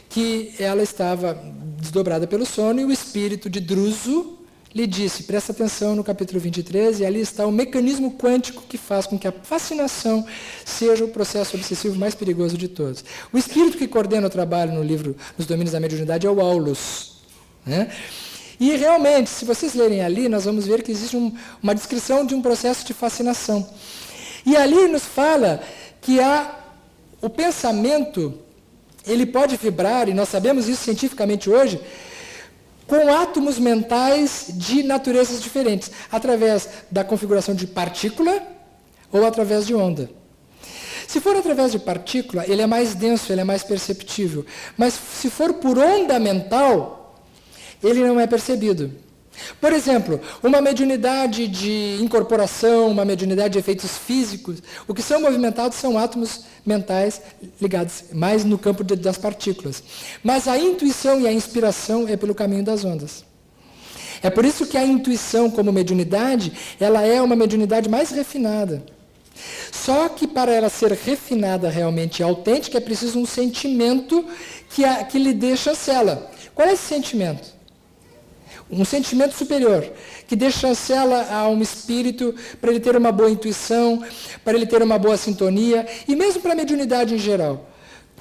que ela estava desdobrada pelo sono e o espírito de Druso lhe disse, presta atenção no capítulo 23, e ali está o mecanismo quântico que faz com que a fascinação seja o processo obsessivo mais perigoso de todos. O espírito que coordena o trabalho no livro Nos Domínios da Mediunidade é o Aulus. Né? E realmente, se vocês lerem ali, nós vamos ver que existe uma descrição de um processo de fascinação. E ali nos fala que o pensamento, ele pode vibrar, e nós sabemos isso cientificamente hoje, com átomos mentais de naturezas diferentes, através da configuração de partícula ou através de onda. Se for através de partícula, ele é mais denso, ele é mais perceptível. Mas se for por onda mental, ele não é percebido. Por exemplo, uma mediunidade de incorporação, uma mediunidade de efeitos físicos, o que são movimentados são átomos mentais ligados mais no campo das partículas. Mas a intuição e a inspiração é pelo caminho das ondas. É por isso que a intuição como mediunidade, ela é uma mediunidade mais refinada. Só que para ela ser refinada realmente autêntica, é preciso um sentimento que lhe dê chancela. Qual é esse sentimento? Um sentimento superior, que dê chancela a um espírito para ele ter uma boa intuição, para ele ter uma boa sintonia, e mesmo para a mediunidade em geral.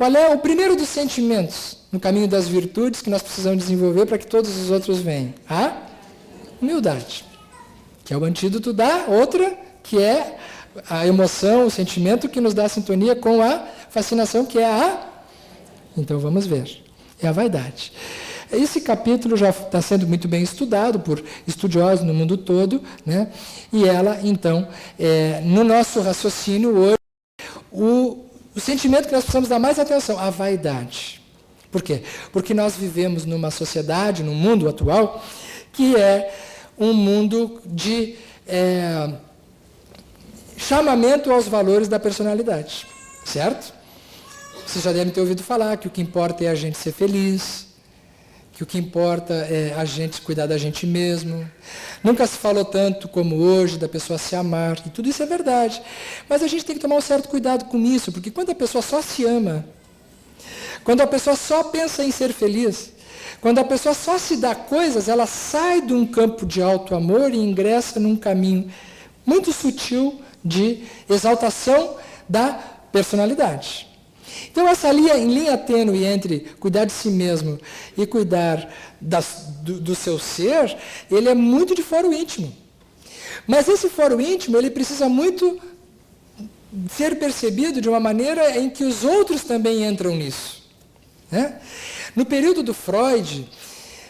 Qual é o primeiro dos sentimentos no caminho das virtudes que nós precisamos desenvolver para que todos os outros venham? A humildade, que é o antídoto da outra, que é a emoção, o sentimento que nos dá sintonia com a fascinação, que é a... Então vamos ver, é a vaidade. Esse capítulo já está sendo muito bem estudado por estudiosos no mundo todo, né? E ela, então, no nosso raciocínio hoje, o sentimento que nós precisamos dar mais atenção, a vaidade. Por quê? Porque nós vivemos numa sociedade, num mundo atual, que é um mundo de chamamento aos valores da personalidade, certo? Vocês já devem ter ouvido falar que o que importa é a gente ser feliz, que o que importa é a gente cuidar da gente mesmo. Nunca se falou tanto como hoje da pessoa se amar, e tudo isso é verdade. Mas a gente tem que tomar um certo cuidado com isso, porque quando a pessoa só se ama, quando a pessoa só pensa em ser feliz, quando a pessoa só se dá coisas, ela sai de um campo de alto amor e ingressa num caminho muito sutil de exaltação da personalidade. Então, essa linha tênue entre cuidar de si mesmo e cuidar do seu ser, ele é muito de foro íntimo. Mas esse foro íntimo, ele precisa muito ser percebido de uma maneira em que os outros também entram nisso, né? No período do Freud,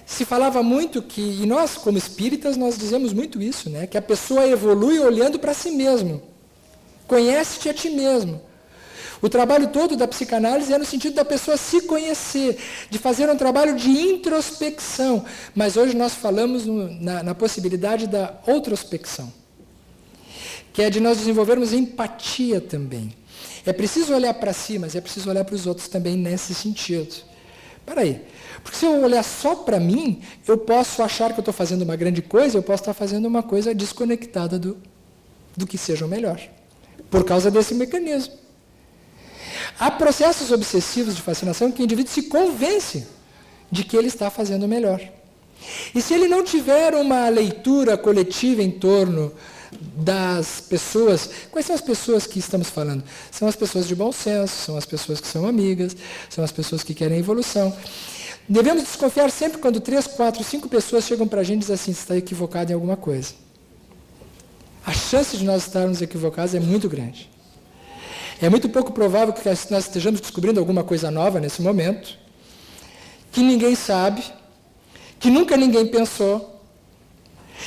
se falava muito que, e nós, como espíritas, nós dizemos muito isso, né? Que a pessoa evolui olhando para si mesmo. Conhece-te a ti mesmo. O trabalho todo da psicanálise é no sentido da pessoa se conhecer, de fazer um trabalho de introspecção. Mas hoje nós falamos na possibilidade da outrospecção, que é de nós desenvolvermos empatia também. É preciso olhar para si, mas é preciso olhar para os outros também nesse sentido. Espera aí, porque se eu olhar só para mim, eu posso achar que eu estou fazendo uma grande coisa, eu posso estar fazendo uma coisa desconectada do que seja o melhor, por causa desse mecanismo. Há processos obsessivos de fascinação em que o indivíduo se convence de que ele está fazendo o melhor. E se ele não tiver uma leitura coletiva em torno das pessoas, quais são as pessoas que estamos falando? São as pessoas de bom senso, são as pessoas que são amigas, são as pessoas que querem evolução. Devemos desconfiar sempre quando 3, 4, 5 pessoas chegam para a gente e dizem assim, você está equivocado em alguma coisa. A chance de nós estarmos equivocados é muito grande. É muito pouco provável que nós estejamos descobrindo alguma coisa nova nesse momento, que ninguém sabe, que nunca ninguém pensou,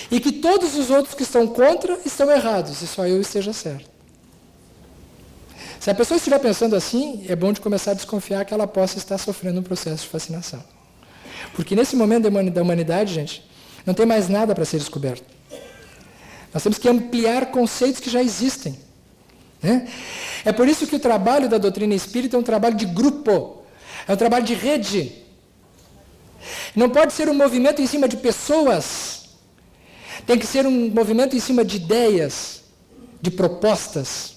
e que todos os outros que estão contra estão errados, e só eu esteja certo. Se a pessoa estiver pensando assim, é bom de começar a desconfiar que ela possa estar sofrendo um processo de fascinação. Porque nesse momento da humanidade, gente, não tem mais nada para ser descoberto. Nós temos que ampliar conceitos que já existem. Né? É por isso que o trabalho da doutrina espírita é um trabalho de grupo, é um trabalho de rede. Não pode ser um movimento em cima de pessoas, tem que ser um movimento em cima de ideias, de propostas.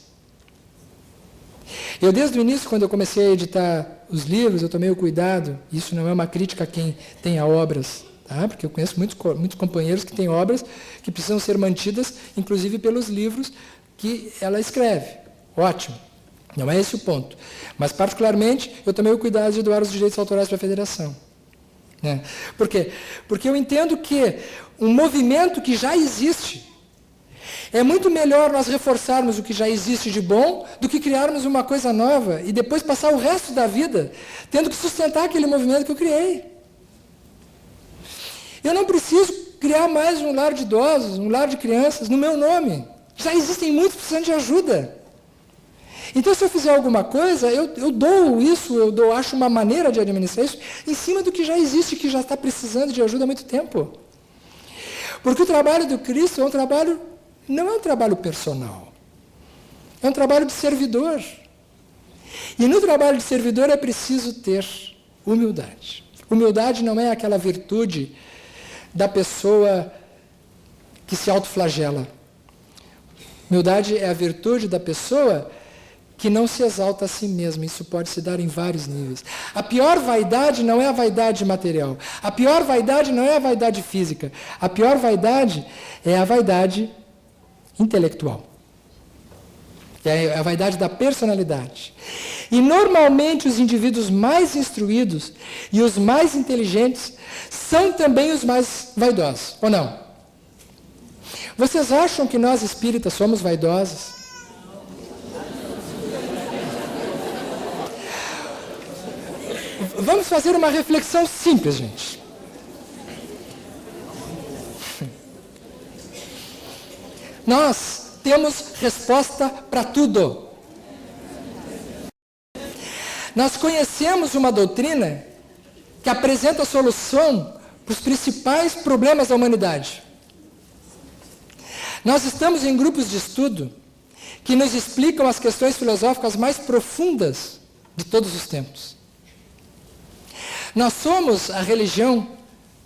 Eu, desde o início, quando eu comecei a editar os livros, eu tomei o cuidado, isso não é uma crítica a quem tenha obras, tá? Porque eu conheço muitos companheiros que têm obras que precisam ser mantidas, inclusive pelos livros que ela escreve. Ótimo. Não é esse o ponto. Mas, particularmente, eu tomei o cuidado de doar os direitos autorais para a federação. Né? Por quê? Porque eu entendo que um movimento que já existe, é muito melhor nós reforçarmos o que já existe de bom do que criarmos uma coisa nova e depois passar o resto da vida tendo que sustentar aquele movimento que eu criei. Eu não preciso criar mais um lar de idosos, um lar de crianças no meu nome. Já existem muitos precisando de ajuda. Então, se eu fizer alguma coisa, eu dou isso, acho uma maneira de administrar isso em cima do que já existe, que já está precisando de ajuda há muito tempo. Porque o trabalho do Cristo não é um trabalho personal. É um trabalho de servidor. E no trabalho de servidor é preciso ter humildade. Humildade não é aquela virtude da pessoa que se autoflagela. Humildade é a virtude da pessoa que não se exalta a si mesma. Isso pode se dar em vários níveis. A pior vaidade não é a vaidade material. A pior vaidade não é a vaidade física. A pior vaidade é a vaidade intelectual. É a vaidade da personalidade. E normalmente os indivíduos mais instruídos e os mais inteligentes são também os mais vaidosos, ou não? Vocês acham que nós espíritas somos vaidosos? Vamos fazer uma reflexão simples, gente. Nós temos resposta para tudo. Nós conhecemos uma doutrina que apresenta a solução para os principais problemas da humanidade. Nós estamos em grupos de estudo que nos explicam as questões filosóficas mais profundas de todos os tempos. Nós somos a religião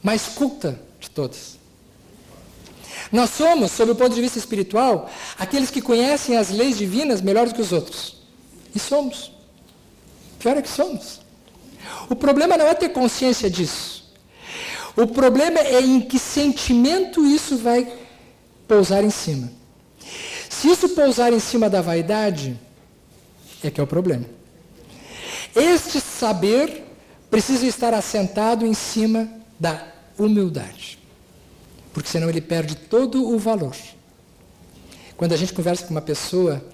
mais culta de todas. Nós somos, sob o ponto de vista espiritual, aqueles que conhecem as leis divinas melhor do que os outros. E somos. Pior é que somos. O problema não é ter consciência disso. O problema é em que sentimento isso vai pousar em cima. Se isso pousar em cima da vaidade, é que é o problema. Este saber precisa estar assentado em cima da humildade. Porque senão ele perde todo o valor. Quando a gente conversa com uma pessoa,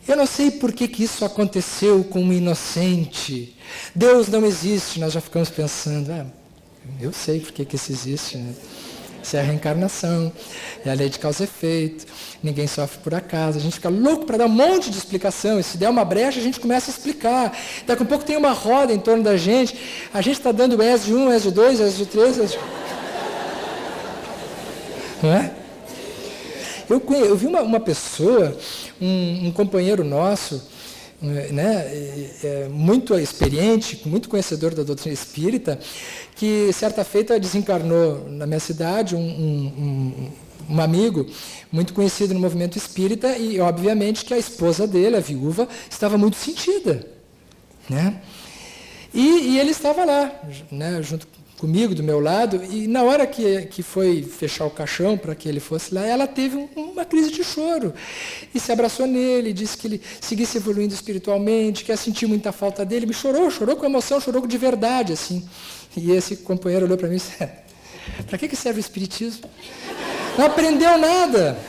eu não sei por que isso aconteceu com um inocente. Deus não existe, nós já ficamos pensando, eu sei por que isso existe, né? Isso é a reencarnação, é a lei de causa e efeito, ninguém sofre por acaso. A gente fica louco para dar um monte de explicação, e se der uma brecha a gente começa a explicar. Daqui a pouco tem uma roda em torno da gente, a gente está dando ES de 1, ES de 2, ES de 3, ES de... Não é? Eu vi uma pessoa, um companheiro nosso, né, muito experiente, muito conhecedor da doutrina espírita, que certa feita desencarnou na minha cidade, um amigo muito conhecido no movimento espírita, e obviamente que a esposa dele, a viúva, estava muito sentida. Né? E ele estava lá, né, junto comigo, do meu lado, e na hora que foi fechar o caixão para que ele fosse lá, ela teve uma crise de choro. E se abraçou nele, disse que ele seguisse evoluindo espiritualmente, que ia sentir muita falta dele. Me chorou com emoção, chorou de verdade, assim. E esse companheiro olhou para mim e disse, para que serve o espiritismo? Não aprendeu nada.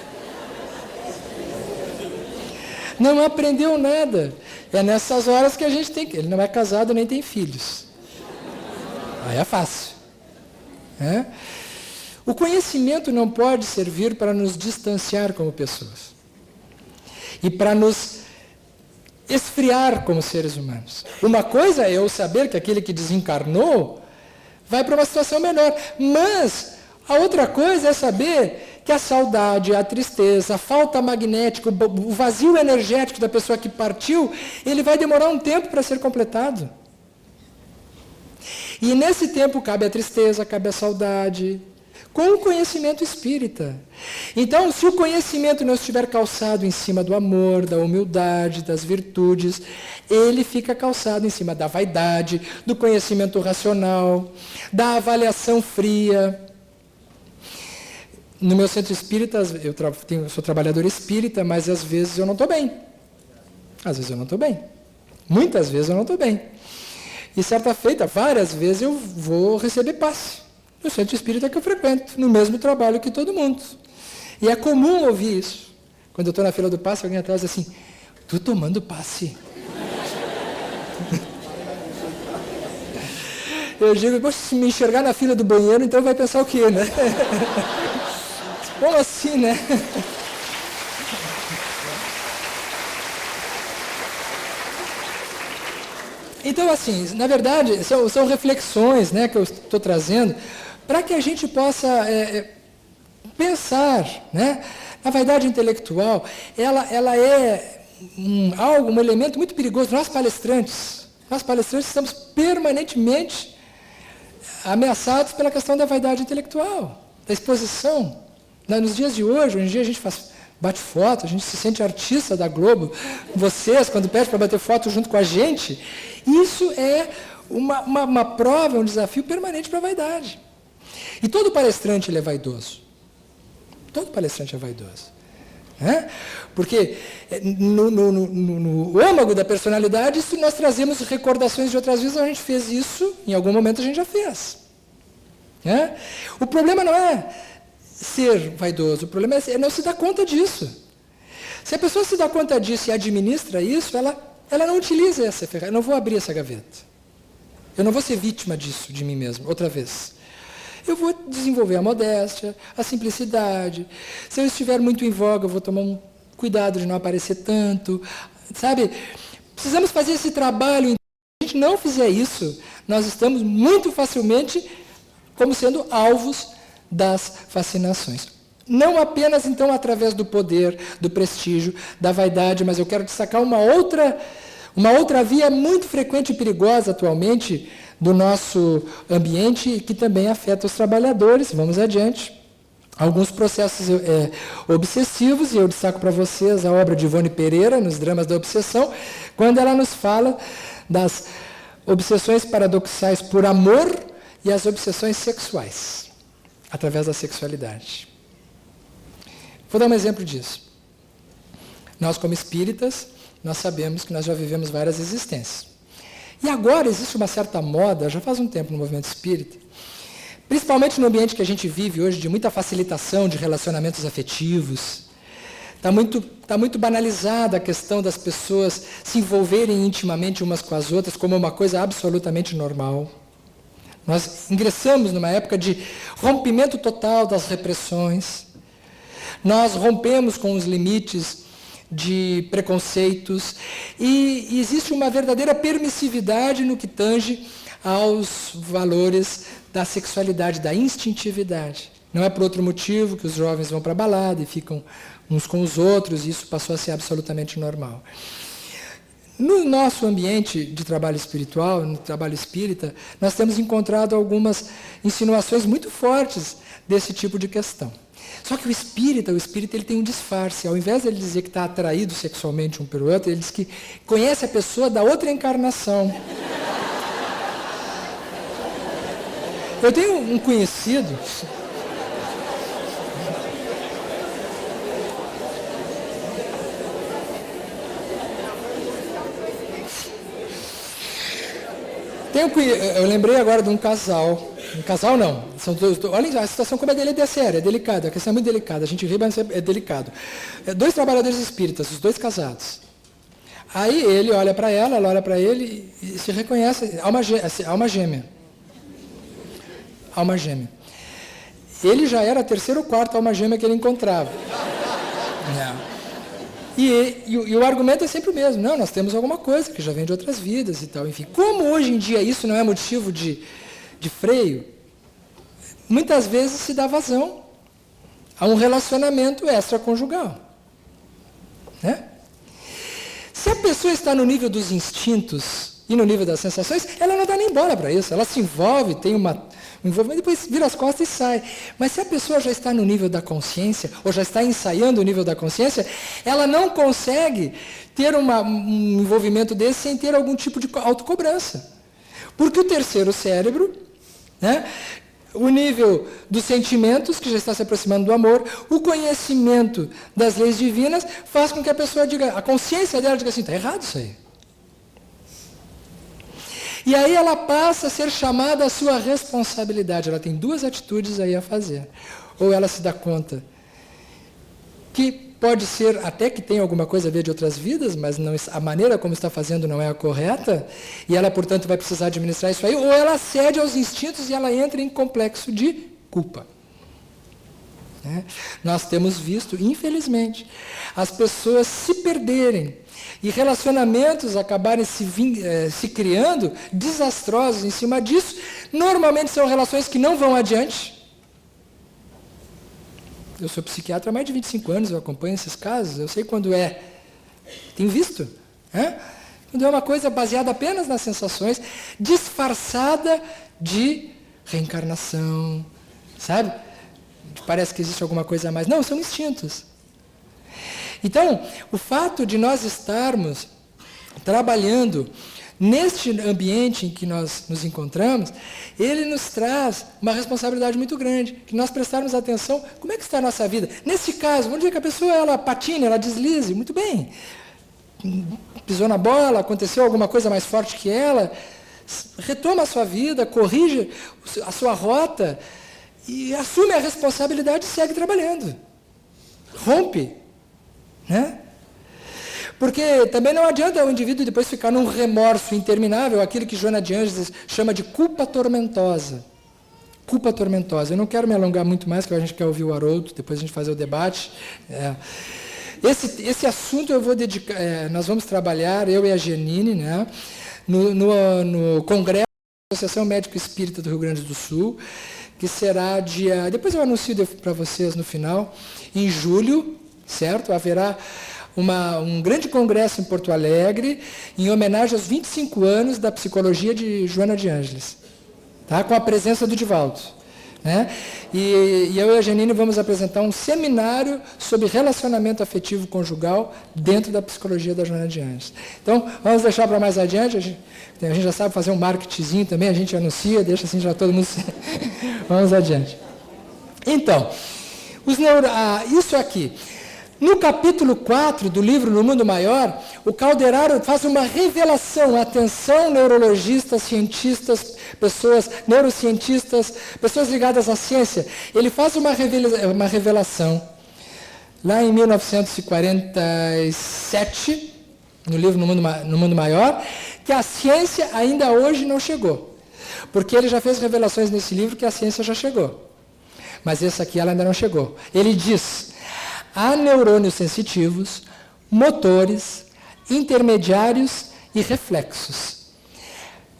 Não aprendeu nada. É nessas horas que a gente tem que... Ele não é casado nem tem filhos. Aí é fácil. É? O conhecimento não pode servir para nos distanciar como pessoas. E para nos esfriar como seres humanos. Uma coisa é eu saber que aquele que desencarnou vai para uma situação melhor. Mas a outra coisa é saber que a saudade, a tristeza, a falta magnética, o vazio energético da pessoa que partiu, ele vai demorar um tempo para ser completado. E nesse tempo cabe a tristeza, cabe a saudade, com o conhecimento espírita. Então, se o conhecimento não estiver calçado em cima do amor, da humildade, das virtudes, ele fica calçado em cima da vaidade, do conhecimento racional, da avaliação fria. No meu centro espírita, eu sou trabalhador espírita, mas às vezes eu não estou bem. Às vezes eu não estou bem. Muitas vezes eu não estou bem. E certa feita, várias vezes eu vou receber passe no centro espírita que eu frequento, no mesmo trabalho que todo mundo. E é comum ouvir isso. Quando eu estou na fila do passe, alguém atrás diz assim, tu tomando passe? Eu digo, se me enxergar na fila do banheiro, então vai pensar o quê, né? Como assim, né? Então, assim, na verdade, são reflexões, né, que eu estou trazendo para que a gente possa pensar, né? A vaidade intelectual, ela é um elemento muito perigoso. Nós palestrantes estamos permanentemente ameaçados pela questão da vaidade intelectual, da exposição. Nos dias de hoje em dia a gente bate foto, a gente se sente artista da Globo. Vocês, quando pedem para bater foto junto com a gente, isso é uma prova, um desafio permanente para a vaidade. E todo palestrante ele é vaidoso. Todo palestrante é vaidoso. Né? Porque no âmago da personalidade, se nós trazemos recordações de outras vezes, a gente fez isso, em algum momento a gente já fez. Né? O problema não é ser vaidoso, o problema é não se dar conta disso. Se a pessoa se dá conta disso e administra isso, ela não utiliza essa ferramenta. Eu não vou abrir essa gaveta. Eu não vou ser vítima disso, de mim mesmo, outra vez. Eu vou desenvolver a modéstia, a simplicidade. Se eu estiver muito em voga, eu vou tomar um cuidado de não aparecer tanto. Sabe? Precisamos fazer esse trabalho. Se a gente não fizer isso, nós estamos muito facilmente como sendo alvos das fascinações. Não apenas, então, através do poder, do prestígio, da vaidade, mas eu quero destacar uma outra via muito frequente e perigosa atualmente do nosso ambiente e que também afeta os trabalhadores. Vamos adiante. Alguns processos obsessivos, e eu destaco para vocês a obra de Ivone Pereira, nos Dramas da Obsessão, quando ela nos fala das obsessões paradoxais por amor e as obsessões sexuais, através da sexualidade. Vou dar um exemplo disso. Nós, como espíritas, nós sabemos que nós já vivemos várias existências. E agora existe uma certa moda, já faz um tempo no movimento espírita, principalmente no ambiente que a gente vive hoje, de muita facilitação de relacionamentos afetivos. Está muito banalizada a questão das pessoas se envolverem intimamente umas com as outras como uma coisa absolutamente normal. Nós ingressamos numa época de rompimento total das repressões. Nós rompemos com os limites de preconceitos e existe uma verdadeira permissividade no que tange aos valores da sexualidade, da instintividade. Não é por outro motivo que os jovens vão para a balada e ficam uns com os outros, e isso passou a ser absolutamente normal. No nosso ambiente de trabalho espiritual, no trabalho espírita, nós temos encontrado algumas insinuações muito fortes desse tipo de questão. Só que o espírita ele tem um disfarce. Ao invés de ele dizer que está atraído sexualmente um pelo outro, ele diz que conhece a pessoa da outra encarnação. Eu tenho um conhecido... Eu lembrei agora de um casal. Um casal não. São dois, olha a situação como é séria, é delicada. A questão é muito delicada. A gente ri, mas é delicado. Dois trabalhadores espíritas, os dois casados. Aí ele olha para ela olha para ele e se reconhece. Alma gêmea. Alma gêmea. Ele já era a terceira ou quarta alma gêmea que ele encontrava. Não. E o argumento é sempre o mesmo. Não, nós temos alguma coisa que já vem de outras vidas e tal. Enfim, como hoje em dia isso não é motivo de freio, muitas vezes se dá vazão a um relacionamento extraconjugal. Né? Se a pessoa está no nível dos instintos e no nível das sensações, ela não dá nem bola para isso. Ela se envolve, tem um envolvimento, depois vira as costas e sai. Mas se a pessoa já está no nível da consciência, ou já está ensaiando o nível da consciência, ela não consegue ter um envolvimento desse sem ter algum tipo de autocobrança. Porque o terceiro cérebro, né, o nível dos sentimentos, que já está se aproximando do amor, o conhecimento das leis divinas, faz com que a pessoa diga, a consciência dela diga assim, está errado isso aí. E aí ela passa a ser chamada à sua responsabilidade. Ela tem duas atitudes aí a fazer. Ou ela se dá conta que pode ser até que tem alguma coisa a ver de outras vidas, mas não, a maneira como está fazendo não é a correta, e ela, portanto, vai precisar administrar isso aí, ou ela cede aos instintos e ela entra em complexo de culpa. Né? Nós temos visto, infelizmente, as pessoas se perderem e relacionamentos acabarem se criando desastrosos em cima disso. Normalmente são relações que não vão adiante. Eu sou psiquiatra há mais de 25 anos, eu acompanho esses casos, eu sei quando é. Tenho visto. Quando é uma coisa baseada apenas nas sensações, disfarçada de reencarnação, sabe? Parece que existe alguma coisa a mais. Não, são instintos. Então, o fato de nós estarmos trabalhando neste ambiente em que nós nos encontramos, ele nos traz uma responsabilidade muito grande, que nós prestarmos atenção, como é que está a nossa vida? Nesse caso, vamos dizer que a pessoa ela patine, ela deslize, muito bem, pisou na bola, aconteceu alguma coisa mais forte que ela, retoma a sua vida, corrige a sua rota e assume a responsabilidade e segue trabalhando. Rompe, né? Porque também não adianta o indivíduo depois ficar num remorso interminável, aquilo que Joana de Ângeles chama de culpa tormentosa. Culpa tormentosa. Eu não quero me alongar muito mais, porque a gente quer ouvir o Haroldo, depois a gente fazer o debate. Esse assunto eu vou dedicar, nós vamos trabalhar, eu e a Janine, né, no Congresso da Associação Médico Espírita do Rio Grande do Sul, que será dia, depois eu anuncio para vocês no final, em julho, certo? Haverá um grande congresso em Porto Alegre, em homenagem aos 25 anos da psicologia de Joana de Ângeles, tá? Com a presença do Divaldo. Né? E eu e a Janine vamos apresentar um seminário sobre relacionamento afetivo conjugal dentro da psicologia da Joana de Ângeles. Então, vamos deixar para mais adiante, a gente já sabe fazer um marketingzinho também, a gente anuncia, deixa assim já todo mundo... Vamos adiante. Então, isso aqui... No capítulo 4 do livro No Mundo Maior, o Calderaro faz uma revelação. Atenção, neurologistas, cientistas, neurocientistas, pessoas ligadas à ciência. Ele faz uma revelação, lá em 1947, no livro No Mundo Maior, que a ciência ainda hoje não chegou. Porque ele já fez revelações nesse livro que a ciência já chegou. Mas essa aqui ela ainda não chegou. Ele diz... Há neurônios sensitivos, motores, intermediários e reflexos.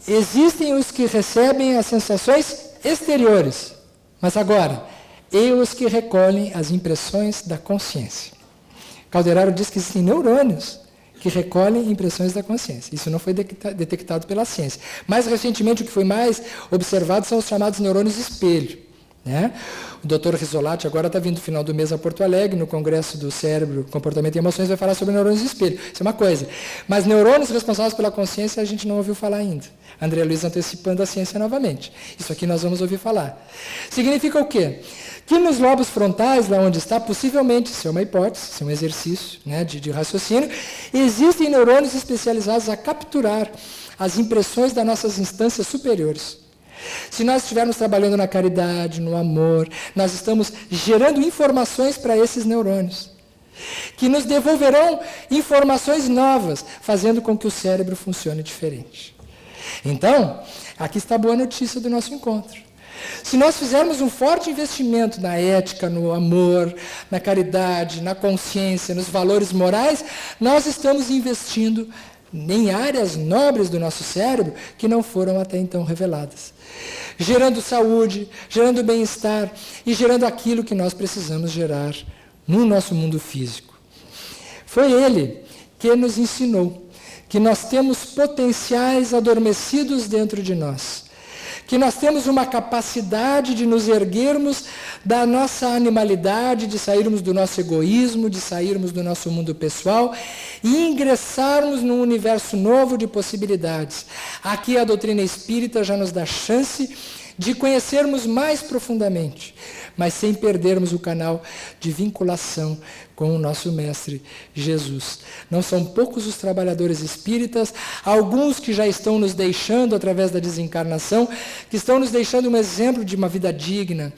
Existem os que recebem as sensações exteriores, mas agora, e os que recolhem as impressões da consciência. Calderaro diz que existem neurônios que recolhem impressões da consciência. Isso não foi detectado pela ciência. Mais recentemente, o que foi mais observado são os chamados neurônios espelho. Né? O Dr. Risolati agora está vindo no final do mês a Porto Alegre, no Congresso do Cérebro, Comportamento e Emoções, vai falar sobre neurônios de espelho. Isso é uma coisa. Mas neurônios responsáveis pela consciência a gente não ouviu falar ainda. André Luiz antecipando a ciência novamente. Isso aqui nós vamos ouvir falar. Significa o quê? Que nos lobos frontais, lá onde está, possivelmente, isso é uma hipótese, isso é um exercício, né, de raciocínio, existem neurônios especializados a capturar as impressões das nossas instâncias superiores. Se nós estivermos trabalhando na caridade, no amor, nós estamos gerando informações para esses neurônios, que nos devolverão informações novas, fazendo com que o cérebro funcione diferente. Então, aqui está a boa notícia do nosso encontro. Se nós fizermos um forte investimento na ética, no amor, na caridade, na consciência, nos valores morais, nós estamos investindo em áreas nobres do nosso cérebro que não foram até então reveladas. Gerando saúde, gerando bem-estar e gerando aquilo que nós precisamos gerar no nosso mundo físico. Foi ele que nos ensinou que nós temos potenciais adormecidos dentro de nós, que nós temos uma capacidade de nos erguermos da nossa animalidade, de sairmos do nosso egoísmo, de sairmos do nosso mundo pessoal e ingressarmos num universo novo de possibilidades. Aqui a doutrina espírita já nos dá chance de conhecermos mais profundamente, mas sem perdermos o canal de vinculação com o nosso Mestre Jesus. Não são poucos os trabalhadores espíritas, alguns que já estão nos deixando através da desencarnação, que estão nos deixando um exemplo de uma vida digna,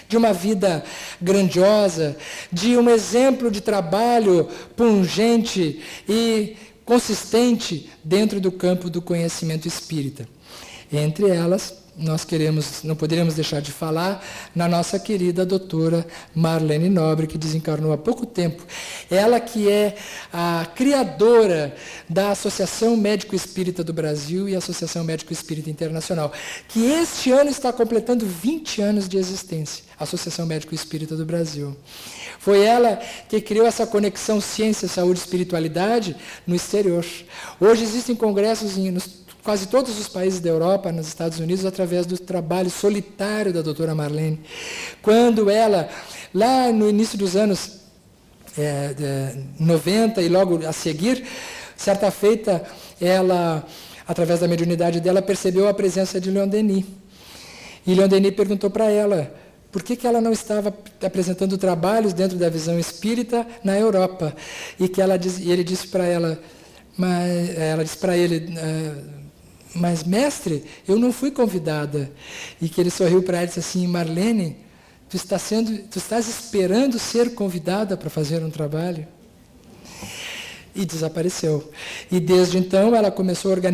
de uma vida grandiosa, de um exemplo de trabalho pungente e consistente dentro do campo do conhecimento espírita. Entre elas, não poderíamos deixar de falar na nossa querida doutora Marlene Nobre, que desencarnou há pouco tempo. Ela que é a criadora da Associação Médico Espírita do Brasil e Associação Médico Espírita Internacional, que este ano está completando 20 anos de existência, a Associação Médico Espírita do Brasil. Foi ela que criou essa conexão ciência, saúde e espiritualidade no exterior. Hoje existem congressos nos quase todos os países da Europa, nos Estados Unidos, através do trabalho solitário da doutora Marlene. Quando ela, lá no início dos anos 90 e logo a seguir, certa feita, ela através da mediunidade dela, percebeu a presença de Leon Denis. E Leon Denis perguntou para ela por que ela não estava apresentando trabalhos dentro da visão espírita na Europa. E ele disse para ela, ela disse para ele, mas mestre, eu não fui convidada. E que ele sorriu para ela e disse assim, Marlene, tu estás esperando ser convidada para fazer um trabalho? E desapareceu. E desde então ela começou a organizar